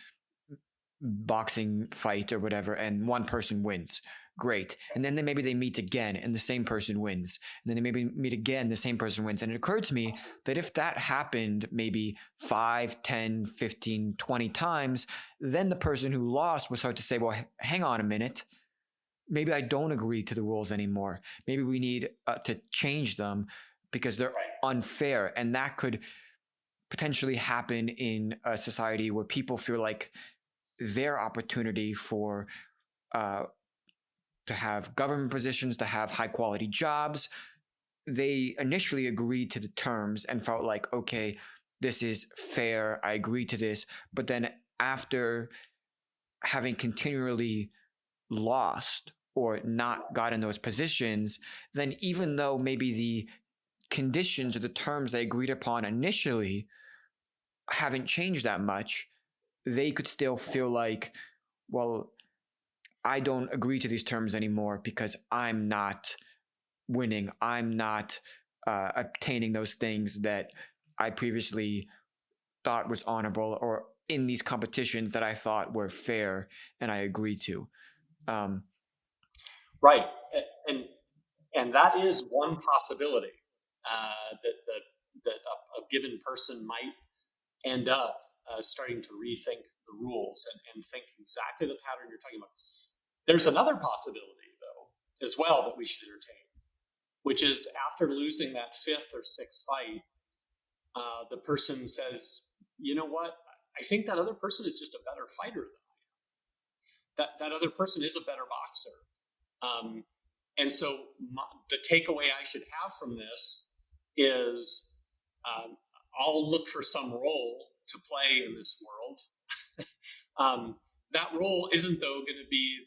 Speaker 2: boxing fight or whatever, and one person wins. Great. And then maybe they meet again, and the same person wins. And then they maybe meet again, the same person wins. And it occurred to me that if that happened maybe 5, 10, 15, 20 times, then the person who lost would start to say, well, hang on a minute. Maybe I don't agree to the rules anymore. Maybe we need to change them because they're unfair. And that could potentially happen in a society where people feel like their opportunity for to have government positions, to have high quality jobs, they initially agreed to the terms and felt like, okay, this is fair. I agree to this. But then after having continually lost or not gotten those positions, then even though maybe the conditions or the terms they agreed upon initially haven't changed that much, they could still feel like, well, I don't agree to these terms anymore because I'm not winning. I'm not obtaining those things that I previously thought was honorable, or in these competitions that I thought were fair and I agreed to.
Speaker 1: Right, and that is one possibility that a given person might end up starting to rethink the rules and think exactly the pattern you're talking about. There's another possibility, though, as well that we should entertain, which is after losing that 5th or 6th fight, the person says, you know what? I think that other person is just a better fighter than I am. That other person is a better boxer. And so the takeaway I should have from this is I'll look for some role to play in this world. That role isn't, though, going to be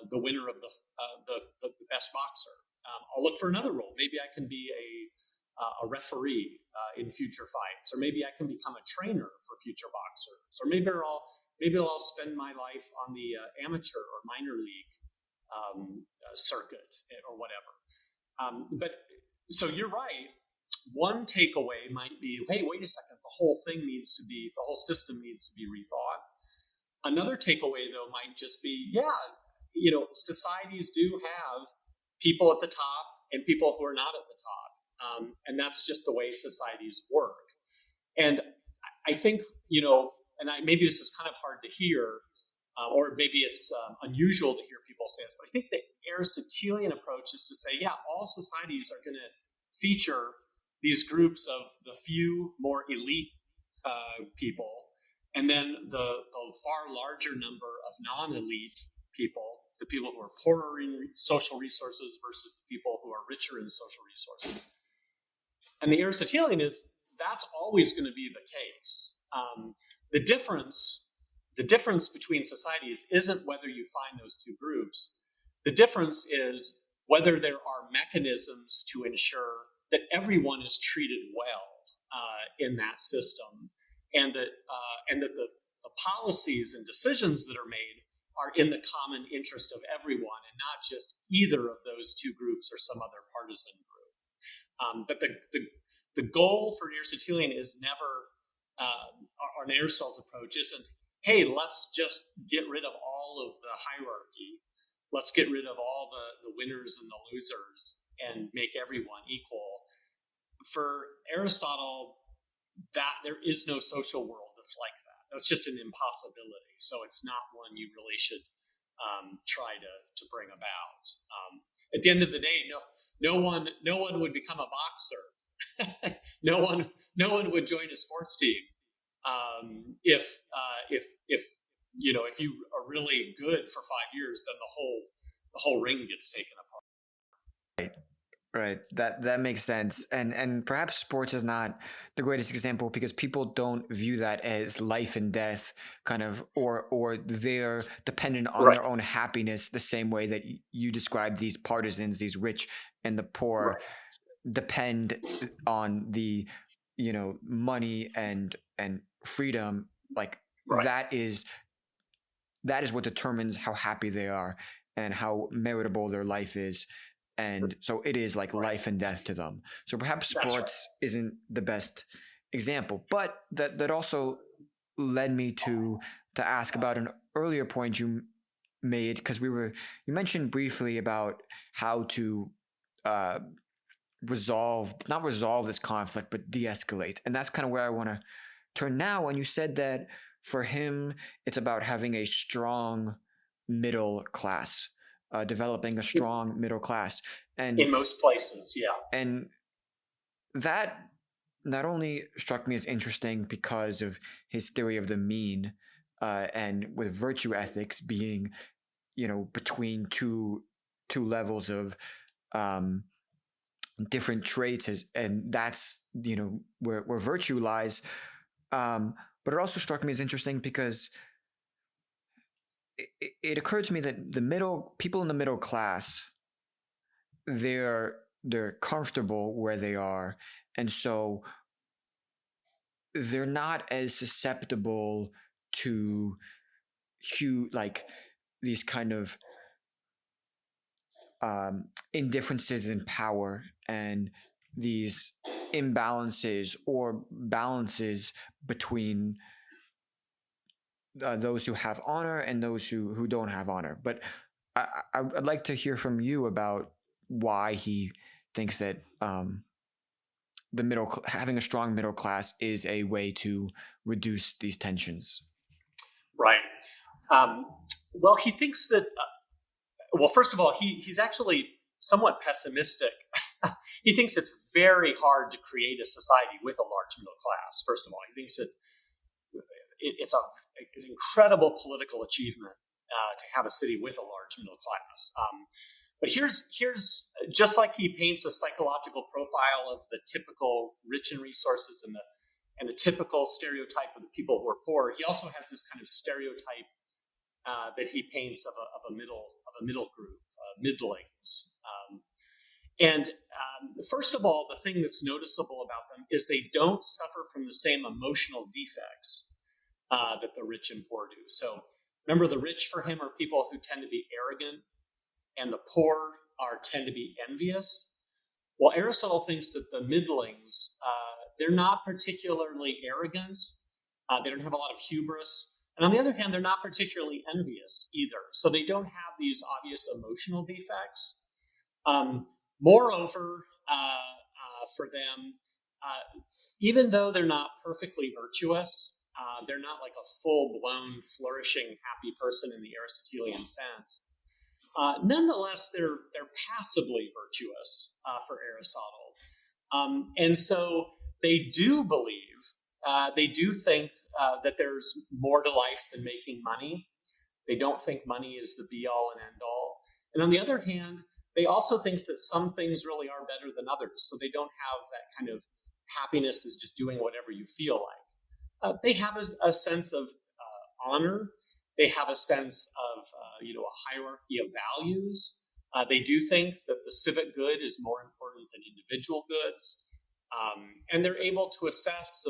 Speaker 1: the winner of the best boxer. I'll look for another role. Maybe I can be a referee in future fights, or maybe I can become a trainer for future boxers, or maybe I'll spend my life on the amateur or minor league circuit or whatever. But so you're right. One takeaway might be, hey, wait a second, the whole system needs to be rethought. Another takeaway, though, might just be, societies do have people at the top and people who are not at the top. And that's just the way societies work. And I think, maybe this is kind of hard to hear, or maybe it's unusual to hear people say this, but I think the Aristotelian approach is to say, all societies are going to feature these groups of the few more elite people, and then the far larger number of non-elite people, the people who are poorer in social resources versus the people who are richer in social resources. And the Aristotelian is that's always going to be the case. The difference between societies isn't whether you find those two groups. The difference is whether there are mechanisms to ensure that everyone is treated well in that system, and that the policies and decisions that are made are in the common interest of everyone, and not just either of those two groups or some other partisan group. But the goal for an Aristotelian is never, or an Aristotle's approach isn't, hey, let's just get rid of all of the hierarchy. Let's get rid of all the winners and the losers and make everyone equal. For Aristotle, that there is no social world that's like that. That's just an impossibility. So it's not one you really should try to bring about. At the end of the day, no one would become a boxer. no one would join a sports team if you are really good for 5 years, then the whole ring gets taken apart.
Speaker 2: Right. That makes sense. And perhaps sports is not the greatest example because people don't view that as life and death kind of, or they're dependent on their own happiness the same way that you describe these partisans, these rich and the poor depend on the, money and freedom. Like that is what determines how happy they are and how meritable their life is. and so it is like life and death to them. So perhaps
Speaker 1: That's
Speaker 2: sports isn't the best example, but that also led me to ask about an earlier point you made, because you mentioned briefly about how to uh, not resolve this conflict, but de-escalate, and that's kind of where I want to turn now. And you said that for him, it's about having a strong middle class, developing a
Speaker 1: right.
Speaker 2: strong middle class,
Speaker 1: In most places, yeah.
Speaker 2: and that not only struck me as interesting because of his theory of the mean, and with virtue ethics being, between two levels of um, different traits, and that's where virtue lies. But it also struck me as interesting because it occurred to me that people in the middle class, they're comfortable where they are, and so they're not as susceptible to like these kind of indifferences in power and these imbalances or balances between those who have honor and those who don't have honor. But I'd like to hear from you about why he thinks that having a strong middle class is a way to reduce these tensions.
Speaker 1: Right. Um, well, he thinks that. Well, first of all, he's actually somewhat pessimistic. He thinks it's very hard to create a society with a large middle class. First of all, he thinks that it's an incredible political achievement to have a city with a large middle class. But here's just like he paints a psychological profile of the typical rich in resources and the typical stereotype of the people who are poor. He also has this kind of stereotype that he paints of a middle group, middlings. First of all, the thing that's noticeable about them is they don't suffer from the same emotional defects that the rich and poor do. So remember, the rich for him are people who tend to be arrogant, and the poor tend to be envious. Well, Aristotle thinks that the middlings, they're not particularly arrogant. They don't have a lot of hubris. And on the other hand, they're not particularly envious either. So they don't have these obvious emotional defects. Moreover, for them, even though they're not perfectly virtuous, they're not like a full-blown, flourishing, happy person in the Aristotelian sense. Nonetheless, they're passively virtuous for Aristotle. And so they do believe, they do think that there's more to life than making money. They don't think money is the be-all and end-all. And on the other hand, they also think that some things really are better than others. So they don't have that kind of happiness is just doing whatever you feel like. They have a sense of honor. They have a sense of a hierarchy of values. They do think that the civic good is more important than individual goods. And they're able to assess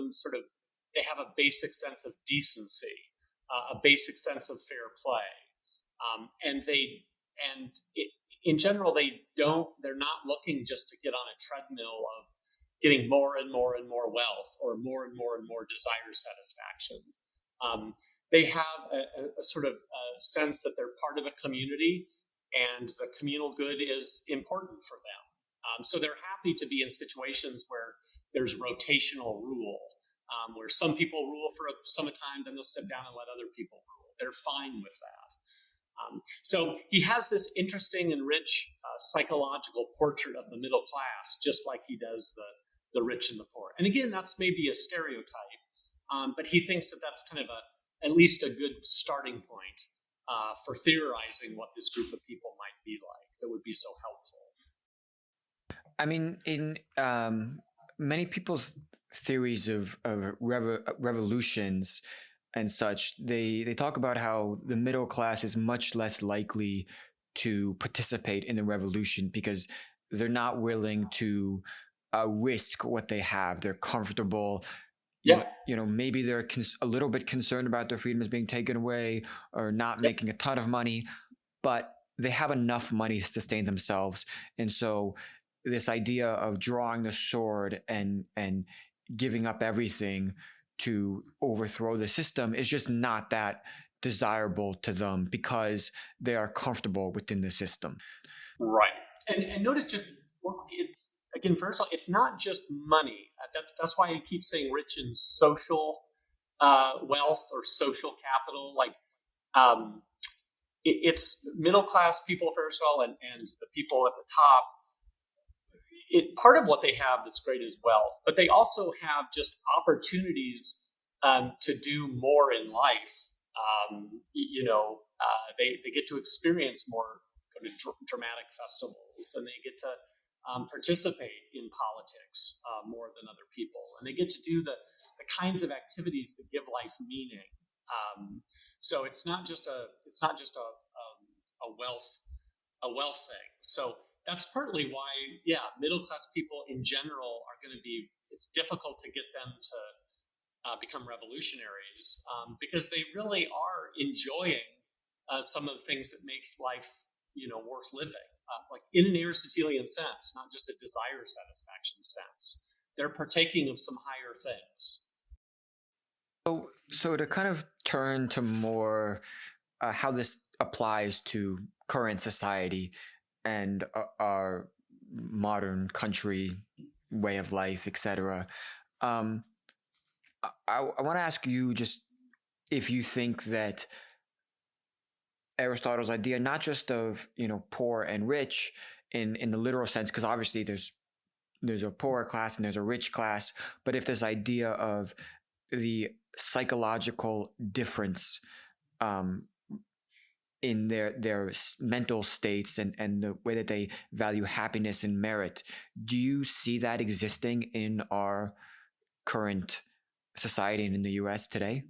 Speaker 1: they have a basic sense of decency, a basic sense of fair play. In general, they're not looking just to get on a treadmill of getting more and more and more wealth or more and more and more desire satisfaction. They have a sort of sense that they're part of a community and the communal good is important for them. So they're happy to be in situations where there's rotational rule, where some people rule for some time, then they'll step down and let other people rule. They're fine with that. So he has this interesting and rich psychological portrait of the middle class, just like he does the rich and the poor. And again, that's maybe a stereotype, but he thinks that that's kind of at least a good starting point for theorizing what this group of people might be like that would be so helpful.
Speaker 2: I mean, in many people's theories of revolutions and such, they talk about how the middle class is much less likely to participate in the revolution because they're not willing to risk what they have. They're comfortable.
Speaker 1: Yeah.
Speaker 2: Maybe they're a little bit concerned about their freedoms being taken away or not making a ton of money, but they have enough money to sustain themselves. And so this idea of drawing the sword and giving up everything to overthrow the system is just not that desirable to them because they are comfortable within the system.
Speaker 1: Right. And notice just, again, first of all, it's not just money. That's why I keep saying rich in social wealth or social capital. Like, it's middle class people, first of all, and the people at the top. Part of what they have that's great is wealth, but they also have just opportunities to do more in life. They get to experience more, go to dramatic festivals, and they get to participate in politics more than other people, and they get to do the kinds of activities that give life meaning. So it's not just a wealth thing. So that's partly why, middle class people in general are going to be. It's difficult to get them to become revolutionaries because they really are enjoying some of the things that makes life, worth living. Like in an Aristotelian sense, not just a desire satisfaction sense. They're partaking of some higher things.
Speaker 2: So to kind of turn to more how this applies to current society and our modern country way of life, etc. I want to ask you just if you think that Aristotle's idea, not just of poor and rich in the literal sense, because obviously there's a poor class and there's a rich class, but if this idea of the psychological difference in their mental states and the way that they value happiness and merit, do you see that existing in our current society and in the U.S. today?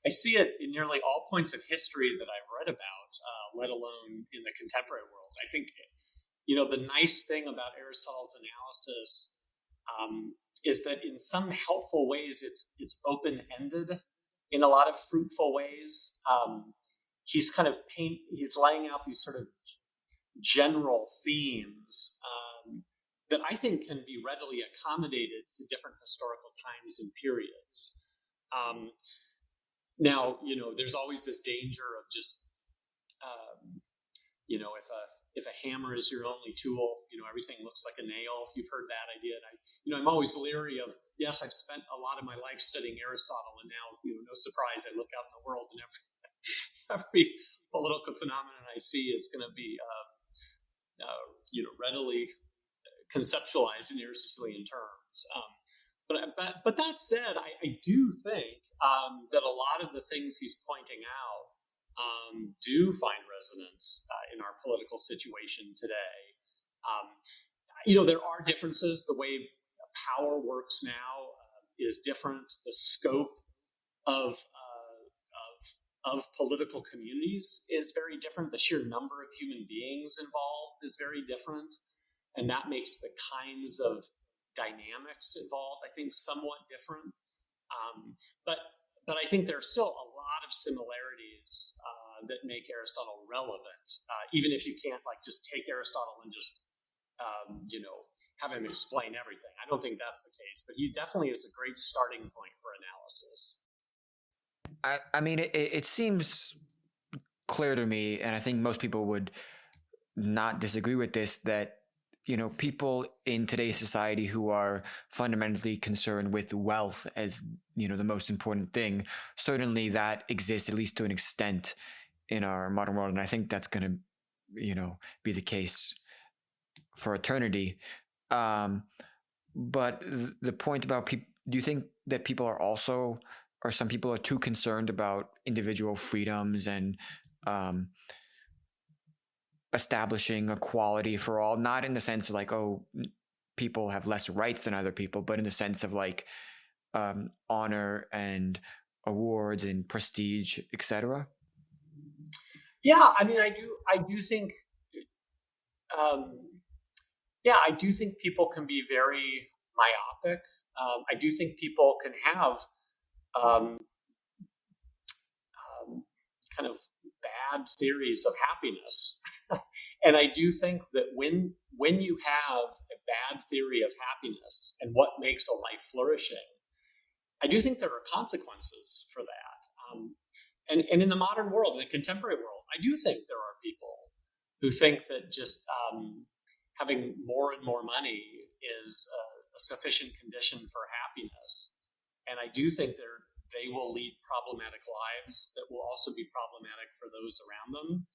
Speaker 1: I see it in nearly all points of history that I've read about, let alone in the contemporary world. I think, the nice thing about Aristotle's analysis is that in some helpful ways, it's open-ended. In a lot of fruitful ways, he's laying out these sort of general themes that I think can be readily accommodated to different historical times and periods. Now, there's always this danger of just, if a hammer is your only tool, everything looks like a nail. You've heard that idea. And I'm always leery of, yes, I've spent a lot of my life studying Aristotle, and now, no surprise, I look out in the world and every political phenomenon I see is going to be, readily conceptualized in Aristotelian terms. But that said, I do think that a lot of the things he's pointing out do find resonance in our political situation today. There are differences. The way power works now is different. The scope of political communities is very different. The sheer number of human beings involved is very different. And that makes the kinds of dynamics involved, I think, somewhat different. But I think there are still a lot of similarities that make Aristotle relevant, even if you can't just take Aristotle and just have him explain everything. I don't think that's the case, but he definitely is a great starting point for analysis.
Speaker 2: I mean, it seems clear to me, and I think most people would not disagree with this, that people in today's society who are fundamentally concerned with wealth as the most important thing, certainly that exists, at least to an extent, in our modern world, and I think that's going to be the case for eternity. But the point about people, do you think that people are also, or some people are too concerned about individual freedoms and establishing equality for all, not in the sense of people have less rights than other people, but in the sense of honor and awards and prestige, etc.?
Speaker 1: Yeah, I mean, I do think, I do think people can be very myopic. I do think people can have kind of bad theories of happiness. And I do think that when you have a bad theory of happiness and what makes a life flourishing, I do think there are consequences for that. And in the modern world, in the contemporary world, I do think there are people who think that just having more and more money is a sufficient condition for happiness. And I do think they will lead problematic lives that will also be problematic for those around them.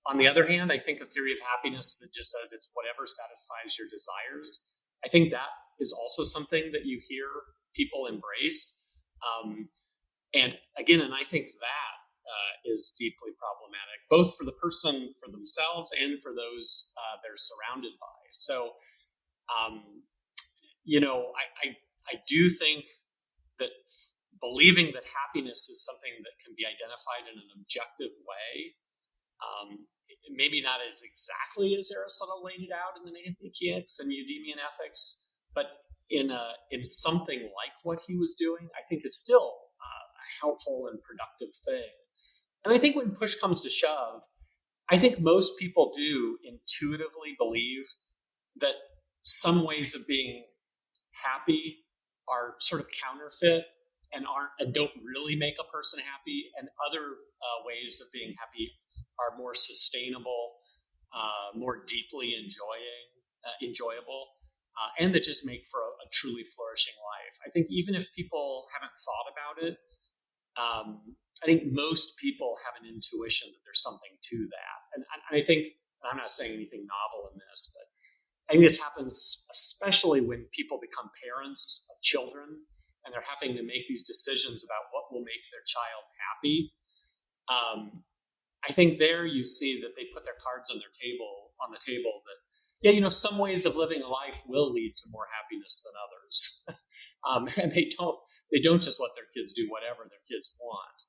Speaker 1: On the other hand, I think a theory of happiness that just says it's whatever satisfies your desires, I think that is also something that you hear people embrace. And again, I think that is deeply problematic, both for the person, for themselves, and for those they're surrounded by. So, I do think that believing that happiness is something that can be identified in an objective way, maybe not as exactly as Aristotle laid it out in the Nicomacheans and Eudemian Ethics, but in something like what he was doing, I think is still a helpful and productive thing. And I think when push comes to shove, I think most people do intuitively believe that some ways of being happy are sort of counterfeit and don't really make a person happy, and other ways of being happy are more sustainable, more deeply enjoyable, and that just make for a truly flourishing life. I think even if people haven't thought about it, I think most people have an intuition that there's something to that. And I think, I'm not saying anything novel in this, but I think this happens especially when people become parents of children and they're having to make these decisions about what will make their child happy. I think there you see that they put their cards on the table that, some ways of living a life will lead to more happiness than others. And they don't just let their kids do whatever their kids want.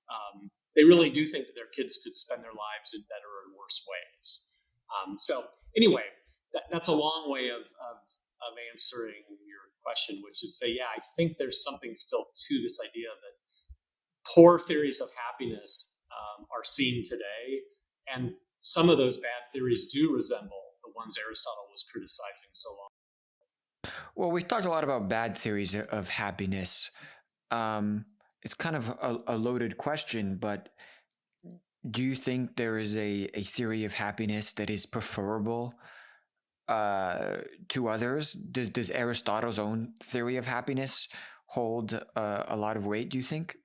Speaker 1: They really do think that their kids could spend their lives in better or worse ways. So anyway, that's a long way of answering your question, which is say, I think there's something still to this idea that poor theories of happiness are seen today, and some of those bad theories do resemble the ones Aristotle was criticizing so long.
Speaker 2: Well, we've talked a lot about bad theories of happiness. It's kind of a loaded question, but do you think there is a theory of happiness that is preferable to others? Does Aristotle's own theory of happiness hold a lot of weight, do you think?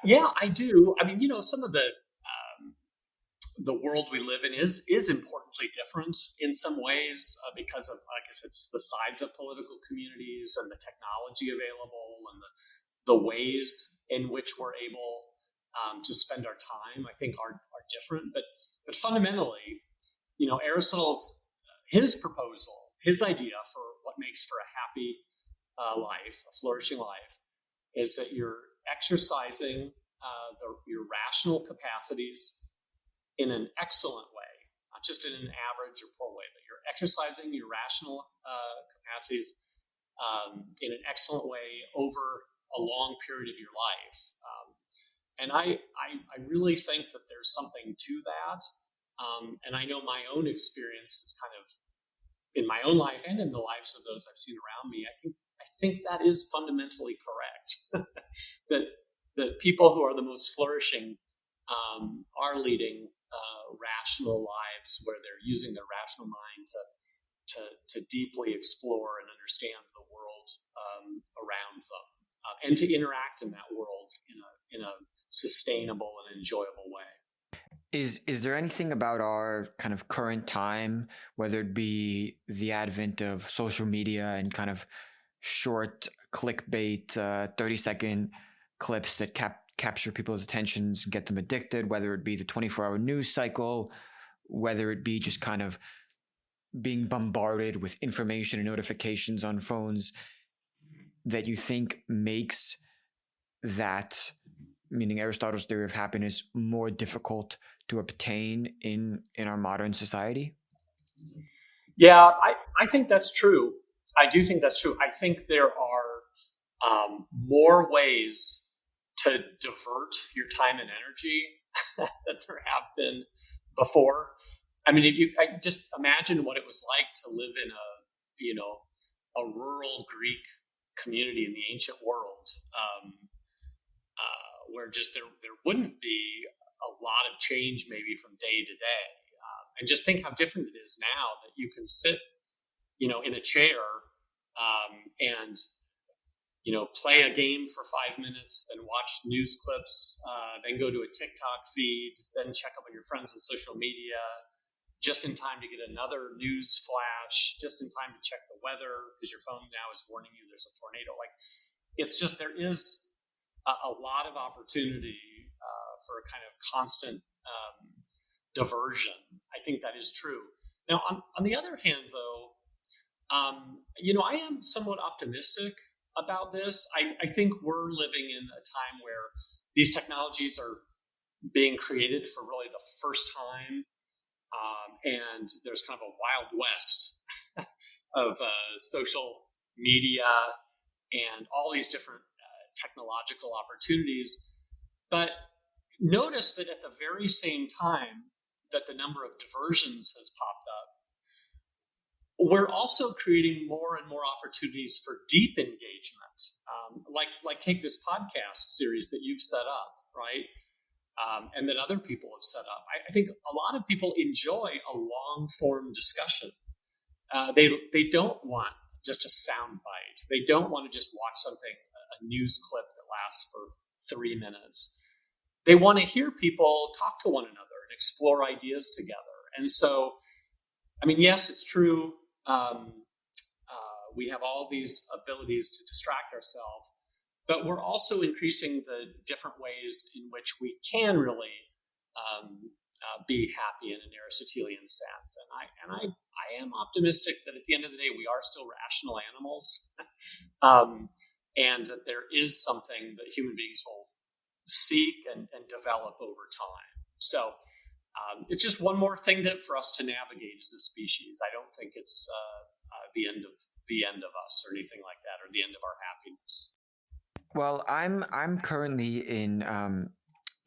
Speaker 1: Yeah, I do. I mean, some of the world we live in is importantly different in some ways because of, like I said, the size of political communities and the technology available and the ways in which we're able to spend our time, I think are different. But fundamentally, Aristotle's his proposal, his idea for what makes for a happy life, a flourishing life, is that you're exercising your rational capacities in an excellent way, not just in an average or poor way, but you're exercising your rational capacities in an excellent way over a long period of your life. And I really think that there's something to that. And I know my own experience is kind of in my own life and in the lives of those I've seen around me. I think that is fundamentally correct. that people who are the most flourishing are leading rational lives where they're using their rational mind to deeply explore and understand the world around them and to interact in that world in a sustainable and enjoyable way.
Speaker 2: Is there anything about our kind of current time, whether it be the advent of social media and kind of short clickbait, 30-second clips that capture people's attentions, get them addicted, whether it be the 24-hour news cycle, whether it be just kind of being bombarded with information and notifications on phones, that you think makes that, meaning Aristotle's theory of happiness, more difficult to obtain in our modern society?
Speaker 1: Yeah, I think that's true. I do think that's true. I think there are more ways to divert your time and energy that there have been before. I mean, I just imagine what it was like to live in a rural Greek community in the ancient world, where just there wouldn't be a lot of change maybe from day to day. And just think how different it is now that you can sit, in a chair and play a game for 5 minutes, then watch news clips, then go to a TikTok feed, then check up on your friends on social media, just in time to get another news flash, just in time to check the weather because your phone now is warning you there's a tornado. Like, it's just, there is a lot of opportunity for a kind of constant diversion. I think that is true. Now, on the other hand, though, I am somewhat optimistic about this. I think we're living in a time where these technologies are being created for really the first time. And there's kind of a wild west of social media and all these different technological opportunities. But notice that at the very same time that the number of diversions has popped up, we're also creating more and more opportunities for deep engagement. Like take this podcast series that you've set up, right? And that other people have set up. I think a lot of people enjoy a long form discussion. They don't want just a sound bite. They don't want to just watch something, a news clip that lasts for 3 minutes. They want to hear people talk to one another and explore ideas together. And so, I mean, yes, it's true. We have all these abilities to distract ourselves, but we're also increasing the different ways in which we can really be happy in an Aristotelian sense. And I am optimistic that at the end of the day, we are still rational animals, and that there is something that human beings will seek and develop over time. So it's just one more thing for us to navigate as a species. I don't think it's the end of us or anything like that, or the end of our happiness.
Speaker 2: Well, I'm currently in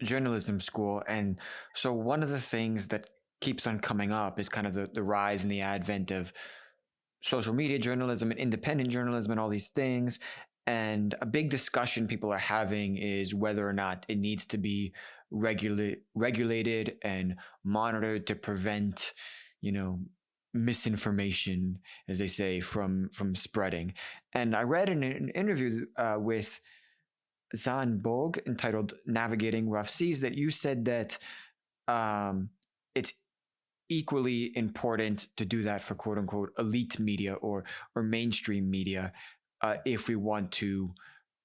Speaker 2: journalism school, and so one of the things that keeps on coming up is kind of the rise and the advent of social media journalism and independent journalism and all these things. And a big discussion people are having is whether or not it needs to be regulated and monitored to prevent, misinformation, as they say, from spreading. And I read in an interview with Zan Bog entitled "Navigating Rough Seas" that you said that it's equally important to do that for "quote unquote" elite media or mainstream media if we want to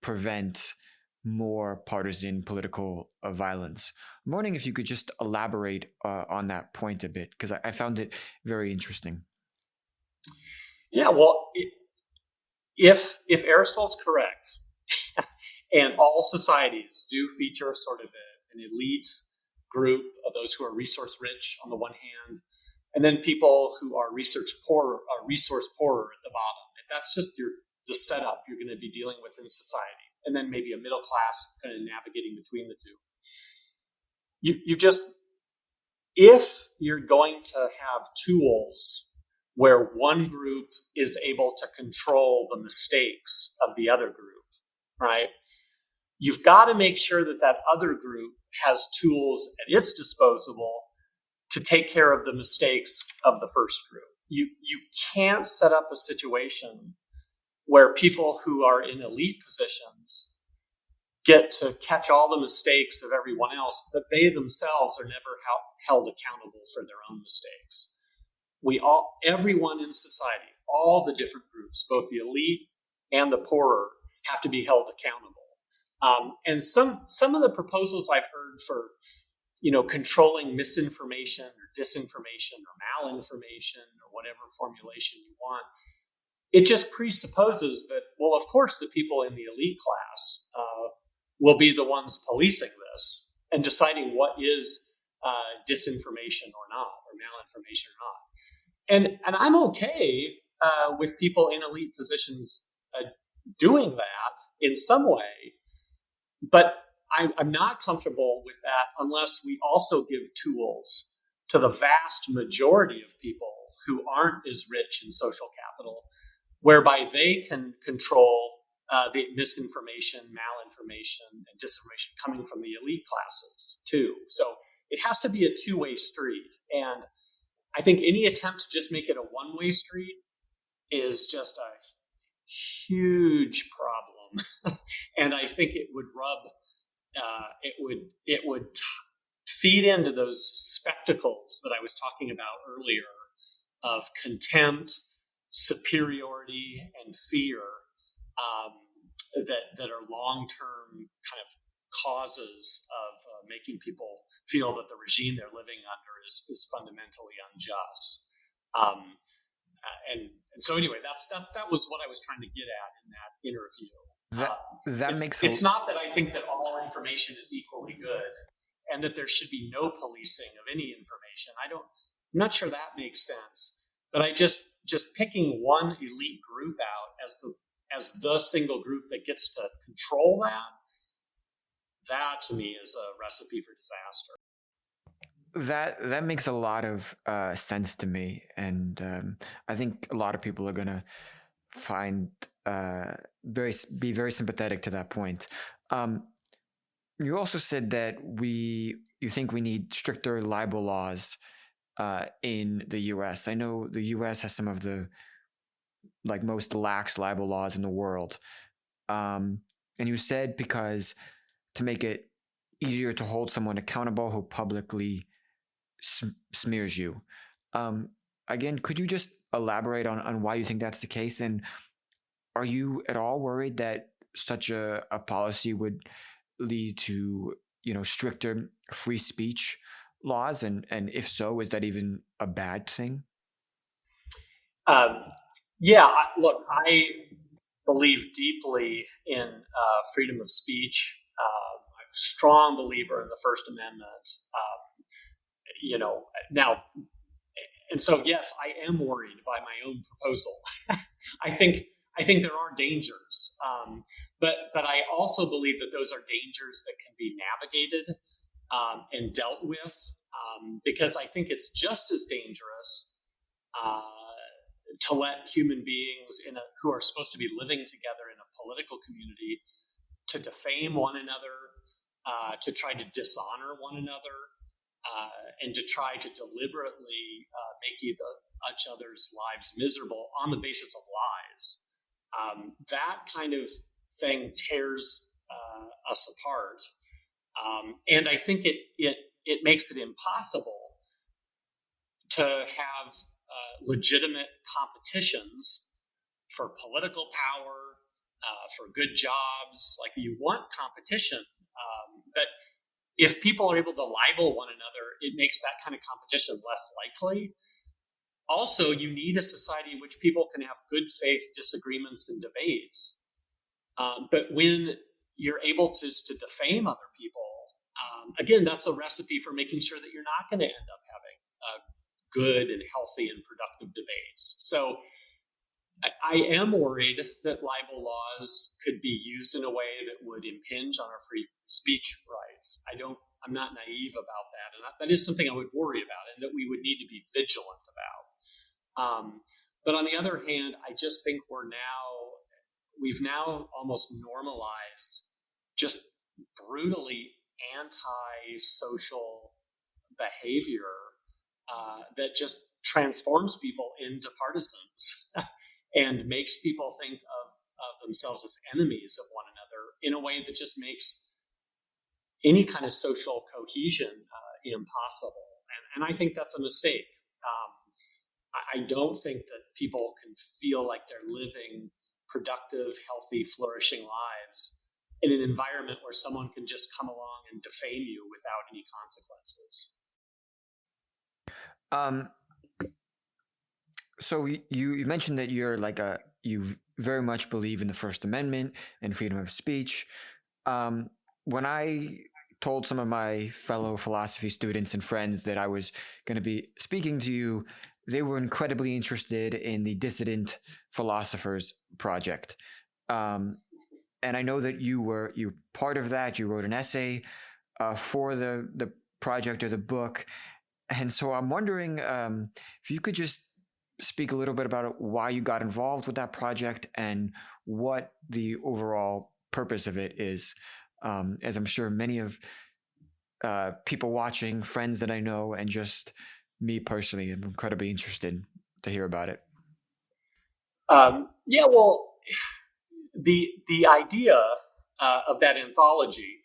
Speaker 2: prevent more partisan political violence. I'm wondering if you could just elaborate on that point a bit, because I found it very interesting.
Speaker 1: Yeah, well, if Aristotle's correct, and all societies do feature sort of an elite group of those who are resource rich on the one hand, and then people who are resource poorer at the bottom. If that's just the setup you're going to be dealing with in society, and then maybe a middle class kind of navigating between the two. If you're going to have tools where one group is able to control the mistakes of the other group, right? You've got to make sure that other group has tools at its disposal to take care of the mistakes of the first group. You can't set up a situation where people who are in elite positions get to catch all the mistakes of everyone else, but they themselves are never held accountable for their own mistakes. Everyone in society, all the different groups, both the elite and the poorer, have to be held accountable. And some of the proposals I've heard for, controlling misinformation or disinformation or malinformation or whatever formulation you want, it just presupposes that, well, of course, the people in the elite class will be the ones policing this and deciding what is disinformation or not, or malinformation or not. And I'm okay with people in elite positions doing that in some way, but I'm not comfortable with that unless we also give tools to the vast majority of people who aren't as rich in social capital, whereby they can control the misinformation, malinformation, and disinformation coming from the elite classes too. So it has to be a two-way street. And I think any attempt to just make it a one-way street is just a huge problem. And I think it would it would feed into those spectacles that I was talking about earlier of contempt, superiority, and fear that are long-term kind of causes of making people feel that the regime they're living under is fundamentally unjust. And so anyway, that was what I was trying to get at in that interview. It's not that I think that all information is equally good and that there should be no policing of any information. I'm not sure that makes sense. But I just picking one elite group out as the single group that gets to control that to me is a recipe for disaster.
Speaker 2: That makes a lot of sense to me, and I think a lot of people are gonna find be very sympathetic to that point. You also said that you think we need stricter libel laws in the U.S. I know the U.S. has some of the most lax libel laws in the world, and you said because to make it easier to hold someone accountable who publicly smears you. Again, could you just elaborate on why you think that's the case? And are you at all worried that such a policy would lead to, stricter free speech laws? And if so, is that even a bad thing?
Speaker 1: Look, I believe deeply in freedom of speech. I'm a strong believer in the First Amendment. Now, and so yes, I am worried by my own proposal. I think there are dangers, but I also believe that those are dangers that can be navigated and dealt with, because I think it's just as dangerous to let human beings who are supposed to be living together in a political community to defame one another, to try to dishonor one another, and to try to deliberately make each other's lives miserable on the basis of lies. That kind of thing tears us apart, and I think it makes it impossible to have legitimate competitions for political power, for good jobs. Like, you want competition, but if people are able to libel one another, it makes that kind of competition less likely. Also, you need a society in which people can have good faith disagreements and debates. But when you're able to defame other people, again, that's a recipe for making sure that you're not going to end up having good and healthy and productive debates. So I am worried that libel laws could be used in a way that would impinge on our free speech rights. I'm not naive about that. And that is something I would worry about and that we would need to be vigilant about. But on the other hand, I just think we've now almost normalized just brutally anti-social behavior that just transforms people into partisans and makes people think of themselves as enemies of one another in a way that just makes any kind of social cohesion impossible. And I think that's a mistake. I don't think that people can feel like they're living productive, healthy, flourishing lives in an environment where someone can just come along and defame you without any consequences.
Speaker 2: So you mentioned that you very much believe in the First Amendment and freedom of speech. When I told some of my fellow philosophy students and friends that I was going to be speaking to you, they were incredibly interested in the Dissident Philosophers project. And and I know that you part of that. You wrote an essay for the project or the book, and so I'm wondering if you could just speak a little bit about why you got involved with that project and what the overall purpose of it is. As I'm sure many of people watching, friends that I know, and just me personally, am incredibly interested to hear about it.
Speaker 1: Yeah, well, the idea of that anthology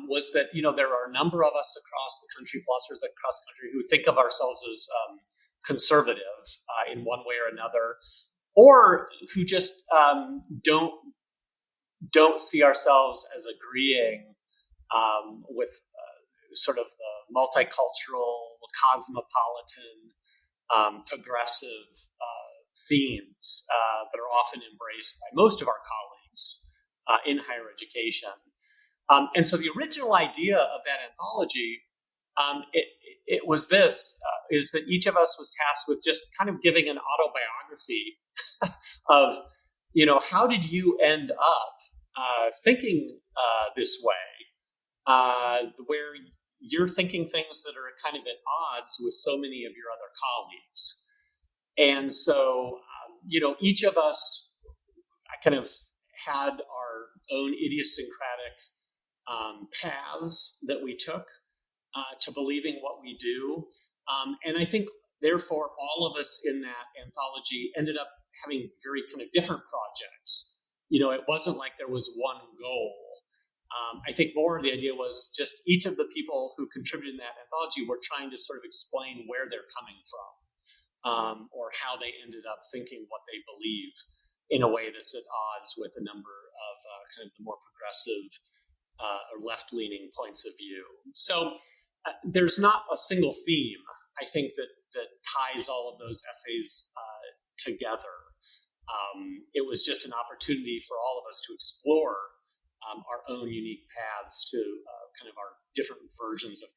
Speaker 1: was that there are a number of us across the country, philosophers across the country, who think of ourselves as conservative in one way or another, or who just don't see ourselves as agreeing with sort of the multicultural, cosmopolitan, progressive themes that are often embraced by most of our colleagues in higher education. And so the original idea of that anthology, it was this, is that each of us was tasked with just kind of giving an autobiography of, how did you end up thinking this way, where you're thinking things that are kind of at odds with so many of your other colleagues. And so, each of us kind of had our own idiosyncratic paths that we took to believing what we do. And I think, therefore, all of us in that anthology ended up having very kind of different projects. It wasn't like there was one goal. I think more the idea was just each of the people who contributed in that anthology were trying to sort of explain where they're coming from, or how they ended up thinking what they believe in a way that's at odds with a number of kind of the more progressive or left-leaning points of view. So there's not a single theme, I think, that ties all of those essays together. It was just an opportunity for all of us to explore our own unique paths to kind of our different versions of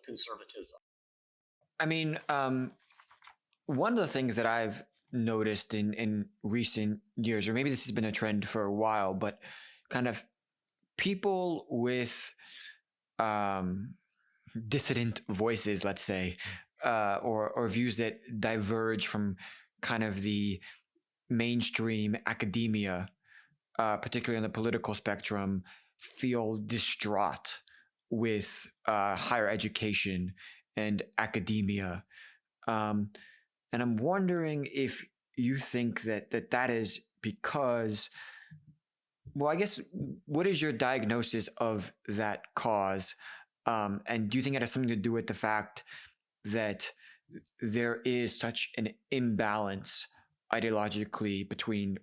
Speaker 1: conservatism.
Speaker 2: I mean, one of the things that I've noticed in recent years, or maybe this has been a trend for a while, but kind of people with dissident voices, let's say, or views that diverge from kind of the mainstream academia, particularly on the political spectrum, feel distraught with higher education and academia. And I'm wondering if you think that is because, well, I guess, what is your diagnosis of that cause? And do you think it has something to do with the fact that there is such an imbalance ideologically between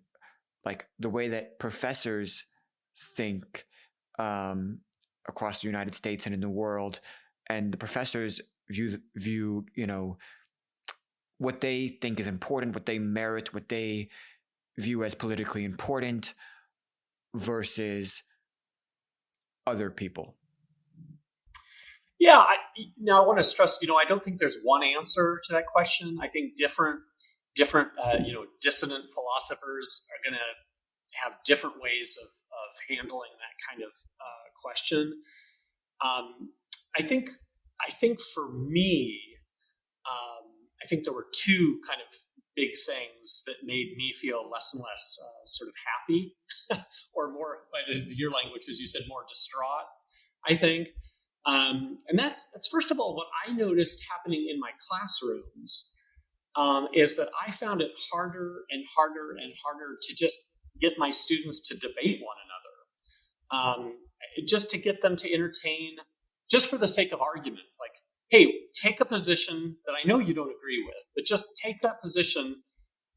Speaker 2: like the way that professors think across the United States and in the world, and the professors view what they think is important, what they merit, what they view as politically important, versus other people?
Speaker 1: Yeah, I want to stress, I don't think there's one answer to that question. I think different dissident philosophers are going to have different ways of handling that kind of question. I think for me, I think there were two kind of big things that made me feel less and less sort of happy, or more, your language, as you said, more distraught, I think. And that's first of all, what I noticed happening in my classrooms is that I found it harder and harder and harder to just get my students to debate one another, just to get them to entertain, just for the sake of argument. Like, hey, take a position that I know you don't agree with, but just take that position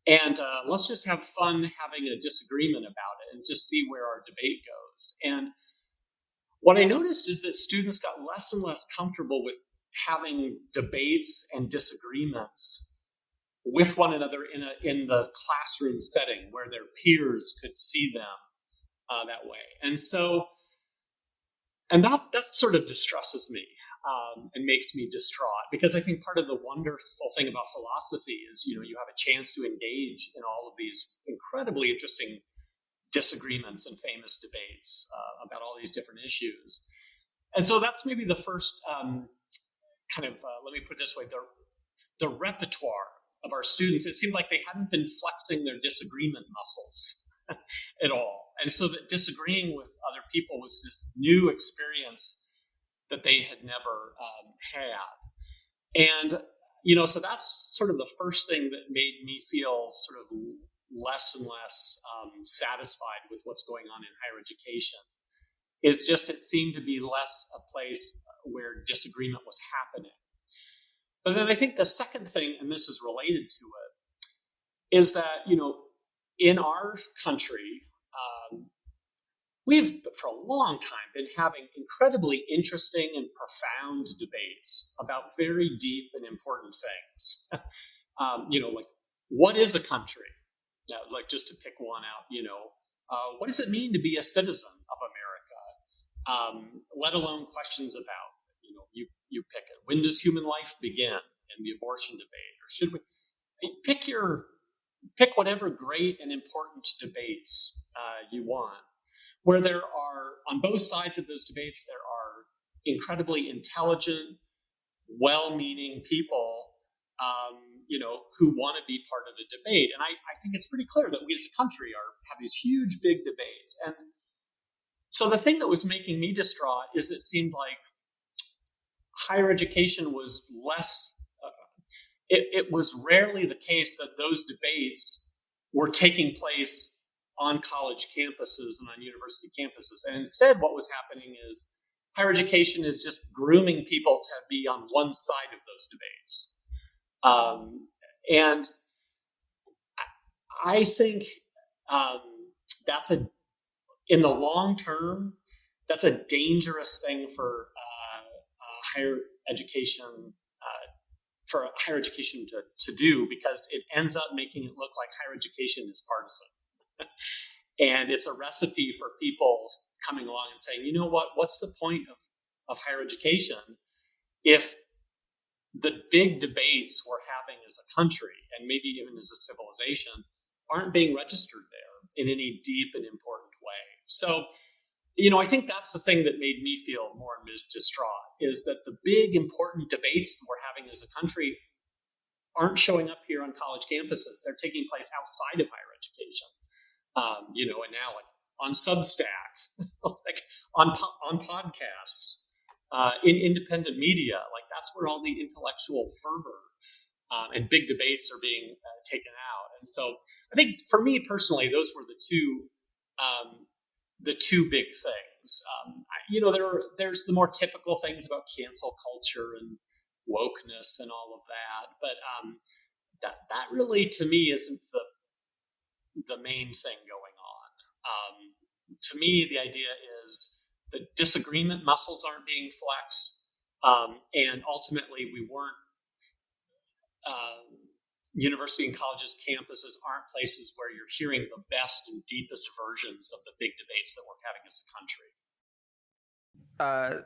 Speaker 1: and let's just have fun having a disagreement about it and just see where our debate goes. And what I noticed is that students got less and less comfortable with having debates and disagreements with one another in the classroom setting where their peers could see them that way. And so, and that sort of distresses me. and makes me distraught, because I think part of the wonderful thing about philosophy is, you have a chance to engage in all of these incredibly interesting disagreements and famous debates about all these different issues. And so that's maybe the first let me put it this way, the repertoire of our students. It seemed like they hadn't been flexing their disagreement muscles at all. And so that disagreeing with other people was this new experience that they had never had. And, so that's sort of the first thing that made me feel sort of less and less satisfied with what's going on in higher education. Is just, it seemed to be less a place where disagreement was happening. But then I think the second thing, and this is related to it, is that, in our country, we've for a long time been having incredibly interesting and profound debates about very deep and important things. Like, what is a country? Like, just to pick one out, what does it mean to be a citizen of America? Let alone questions about, you pick it. When does human life begin in the abortion debate? Or should we pick whatever great and important debates you want, where there are, on both sides of those debates, there are incredibly intelligent, well-meaning people, who want to be part of the debate. And I think it's pretty clear that we as a country have these huge, big debates. And so the thing that was making me distraught is it seemed like higher education was less, it was rarely the case that those debates were taking place on college campuses and on university campuses. And instead, what was happening is higher education is just grooming people to be on one side of those debates. And I think in the long term, that's a dangerous thing for higher education to do, because it ends up making it look like higher education is partisan. And it's a recipe for people coming along and saying, what's the point of higher education if the big debates we're having as a country, and maybe even as a civilization, aren't being registered there in any deep and important way? So, I think that's the thing that made me feel more distraught, is that the big important debates that we're having as a country aren't showing up here on college campuses. They're taking place outside of higher education. And now, like, on Substack, like on podcasts, in independent media, like, that's where all the intellectual fervor and big debates are being taken out. And so I think for me personally, those were the two big things. There's the more typical things about cancel culture and wokeness and all of that, but that really, to me, isn't the main thing going on. To me, the idea is that disagreement muscles aren't being flexed, and ultimately we weren't. University and colleges, campuses aren't places where you're hearing the best and deepest versions of the big debates that we're having as a country.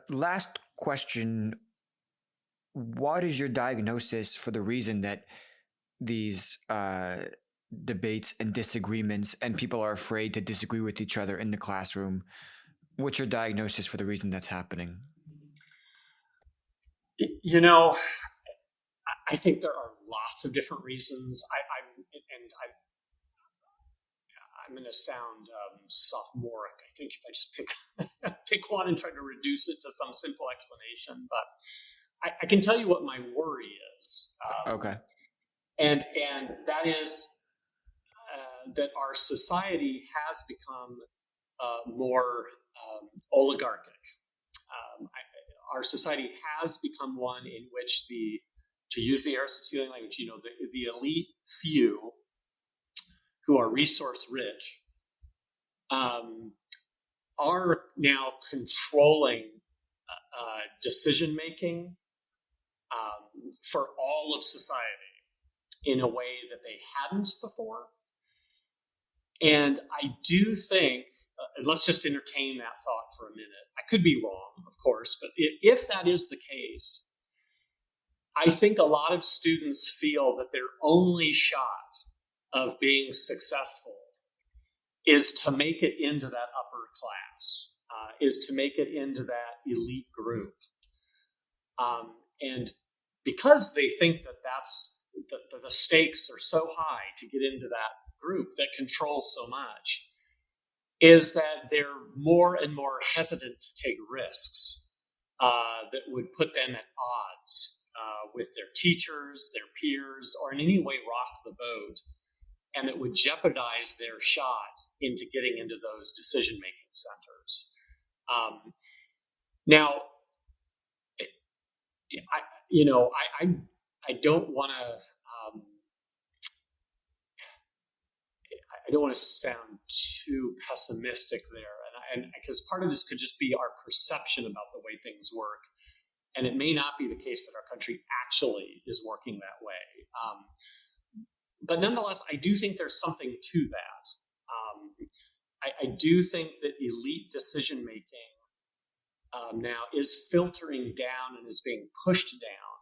Speaker 2: Last question. What is your diagnosis for the reason that these debates and disagreements, and people are afraid to disagree with each other in the classroom? What's your diagnosis for the reason that's happening?
Speaker 1: I think there are lots of different reasons. I'm going to sound sophomoric, I think, if I just pick one and try to reduce it to some simple explanation. But I can tell you what my worry is.
Speaker 2: Okay.
Speaker 1: And that is that our society has become more oligarchic. Our society has become one in which to use the Aristotelian language, the elite few who are resource rich are now controlling decision making for all of society in a way that they hadn't before. And I do think let's just entertain that thought for a minute. I could be wrong, of course, but if that is the case, I think a lot of students feel that their only shot of being successful is to make it into that upper class, is to make it into that elite group. And because they think that the stakes are so high to get into that group that controls so much, is that they're more and more hesitant to take risks that would put them at odds with their teachers, their peers, or in any way rock the boat, and that would jeopardize their shot into getting into those decision-making centers. Now, I don't want to. I don't want to sound too pessimistic there, and because part of this could just be our perception about the way things work, and it may not be the case that our country actually is working that way. But nonetheless, I do think there's something to that. I do think that elite decision making now is filtering down and is being pushed down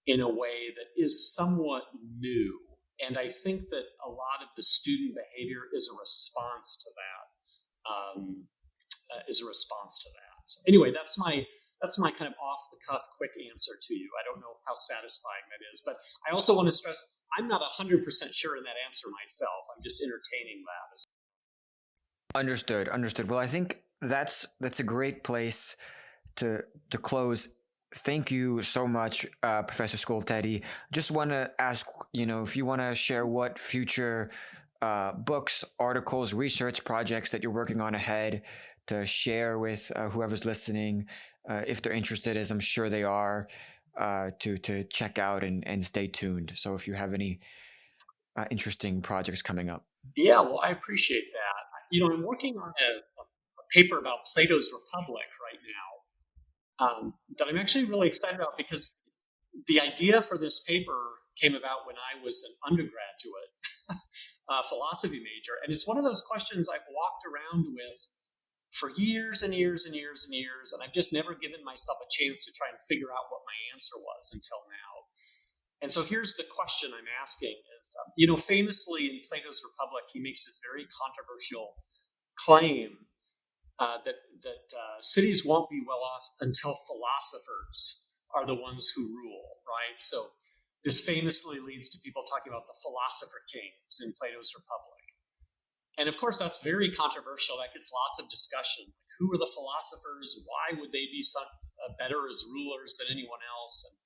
Speaker 1: in a way that is somewhat new. And I think that a lot of the student behavior is a response to that. So anyway, that's my kind of off the cuff quick answer to you. I don't know how satisfying that is, but I also want to stress I'm not 100% sure in that answer myself. I'm just entertaining that.
Speaker 2: Understood. Well, I think that's a great place to close. Thank you so much, Professor Skultety. Just want to ask, if you want to share what future books, articles, research projects that you're working on ahead to share with whoever's listening, if they're interested, as I'm sure they are, to check out and stay tuned. So if you have any interesting projects coming up.
Speaker 1: Yeah, well, I appreciate that. I'm working on a paper about Plato's Republic right now that I'm actually really excited about, because the idea for this paper came about when I was an undergraduate philosophy major. And it's one of those questions I've walked around with for years and years and years and years, and I've just never given myself a chance to try and figure out what my answer was until now. And so here's the question I'm asking is, famously in Plato's Republic, he makes this very controversial claim that cities won't be well off until philosophers are the ones who rule, right? So this famously leads to people talking about the philosopher kings in Plato's Republic. And of course, that's very controversial. That gets lots of discussion. Who are the philosophers? Why would they be better as rulers than anyone else? And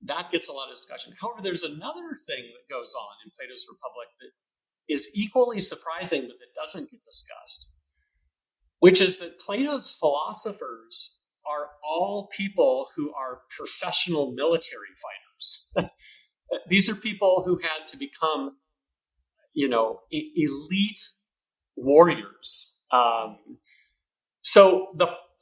Speaker 1: that gets a lot of discussion. However, there's another thing that goes on in Plato's Republic that is equally surprising, but that doesn't get discussed, which is that Plato's philosophers are all people who are professional military fighters. These are people who had to become, elite warriors. So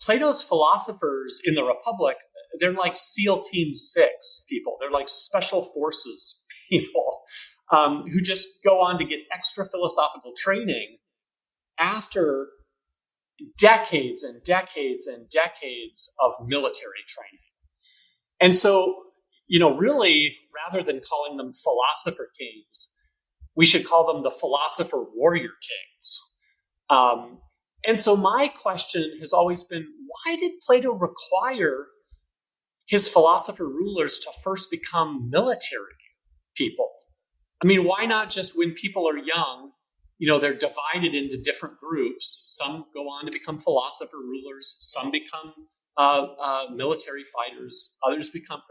Speaker 1: Plato's philosophers in the Republic, they're like SEAL Team 6 people. They're like special forces people who just go on to get extra philosophical training after decades and decades and decades of military training. And so, really, rather than calling them philosopher kings, we should call them the philosopher warrior kings. And so my question has always been, why did Plato require his philosopher rulers to first become military people? I mean, why not just when people are young, they're divided into different groups. Some go on to become philosopher rulers. Some become military fighters. Others become...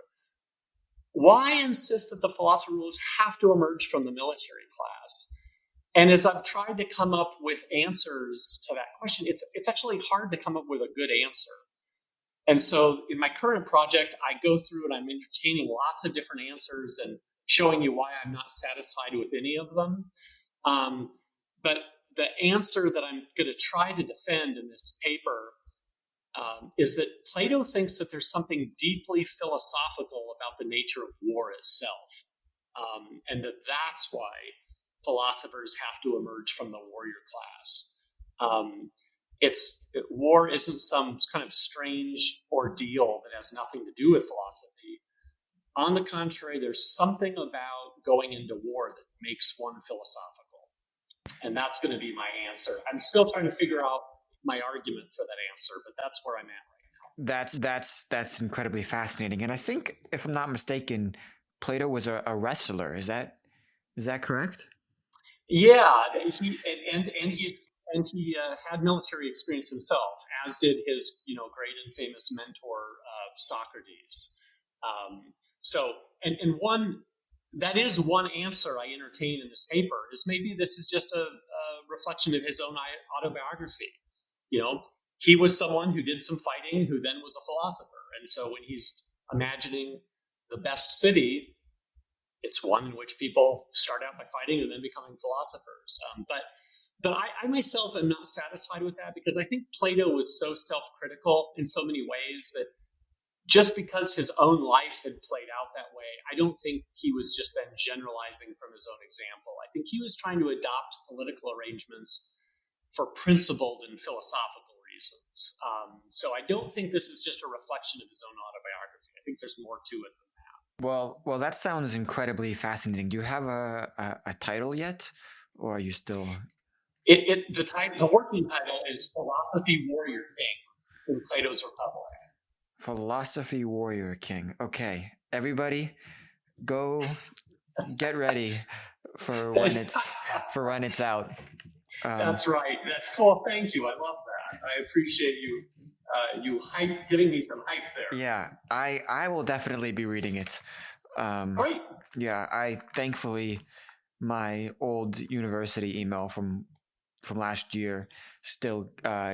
Speaker 1: Why insist that the philosopher rulers have to emerge from the military class? And as I've tried to come up with answers to that question, it's actually hard to come up with a good answer. And so in my current project, I go through and I'm entertaining lots of different answers and showing you why I'm not satisfied with any of them. But the answer that I'm going to try to defend in this paper is that Plato thinks that there's something deeply philosophical about the nature of war itself, and that's why philosophers have to emerge from the warrior class. War isn't some kind of strange ordeal that has nothing to do with philosophy. On the contrary, there's something about going into war that makes one philosophical. And that's going to be my answer. I'm still trying to figure out my argument for that answer, but that's where I'm at right
Speaker 2: now. That's incredibly fascinating. And I think, if I'm not mistaken, Plato was a wrestler. Is that correct?
Speaker 1: Yeah, he had military experience himself, as did his great and famous mentor Socrates. And one that is one answer I entertain in this paper is maybe this is just a reflection of his own autobiography. He was someone who did some fighting, who then was a philosopher, and so when he's imagining the best city, it's one in which people start out by fighting and then becoming philosophers. But I myself am not satisfied with that, because I think Plato was so self-critical in so many ways that just because his own life had played out that way, I don't think he was just then generalizing from his own example. I think he was trying to adopt political arrangements for principled and philosophical reasons. So I don't think this is just a reflection of his own autobiography. I think there's more to it than that.
Speaker 2: Well, that sounds incredibly fascinating. Do you have a title yet, or are you still?
Speaker 1: The working title is Philosophy Warrior King in Plato's Republic.
Speaker 2: Philosophy Warrior King. Okay, everybody, go get ready for when it's out.
Speaker 1: That's right. Well, thank you. I love that. I appreciate you giving me some hype there.
Speaker 2: Yeah, I will definitely be reading it.
Speaker 1: Great.
Speaker 2: Yeah, thankfully my old university email from last year still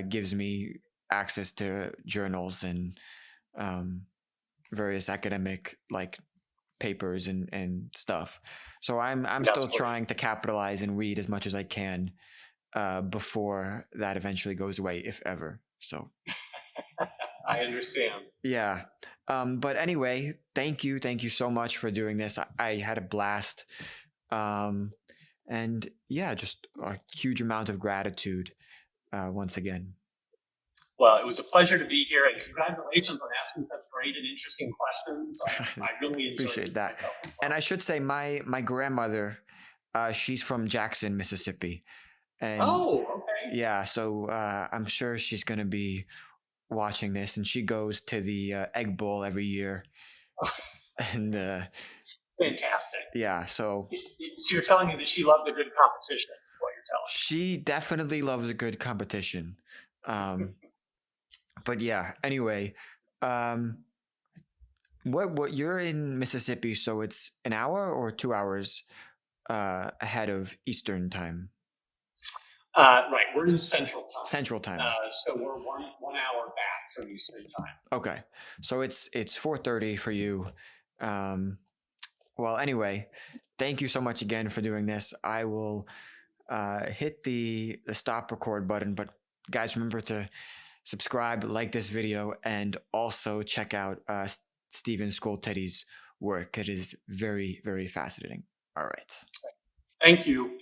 Speaker 2: gives me access to journals and various academic papers and stuff. So I'm still trying to capitalize and read as much as I can before that eventually goes away, if ever. So
Speaker 1: I understand.
Speaker 2: Yeah. But anyway, thank you so much for doing this. I had a blast. And yeah, just a huge amount of gratitude once again.
Speaker 1: Well, it was a pleasure to be here, and congratulations on asking such great and interesting questions. I really
Speaker 2: appreciate that. And I should say, my grandmother, she's from Jackson, Mississippi. And
Speaker 1: okay.
Speaker 2: Yeah, so I'm sure she's going to be watching this, and she goes to the Egg Bowl every year. And
Speaker 1: fantastic.
Speaker 2: Yeah, so
Speaker 1: you're telling me that she loves a good competition, is what you're telling me.
Speaker 2: She definitely loves a good competition. But yeah, anyway, what you're in Mississippi, so it's an hour or 2 hours ahead of Eastern time.
Speaker 1: Right, we're in Central time.
Speaker 2: Central time.
Speaker 1: So we're one hour back from Eastern time.
Speaker 2: Okay, so it's 4:30 for you. Well, anyway, thank you so much again for doing this. I will hit the stop record button, but guys, remember to subscribe, like this video, and also check out Stephen Skultety's work. It is very, very fascinating. All right.
Speaker 1: Thank you.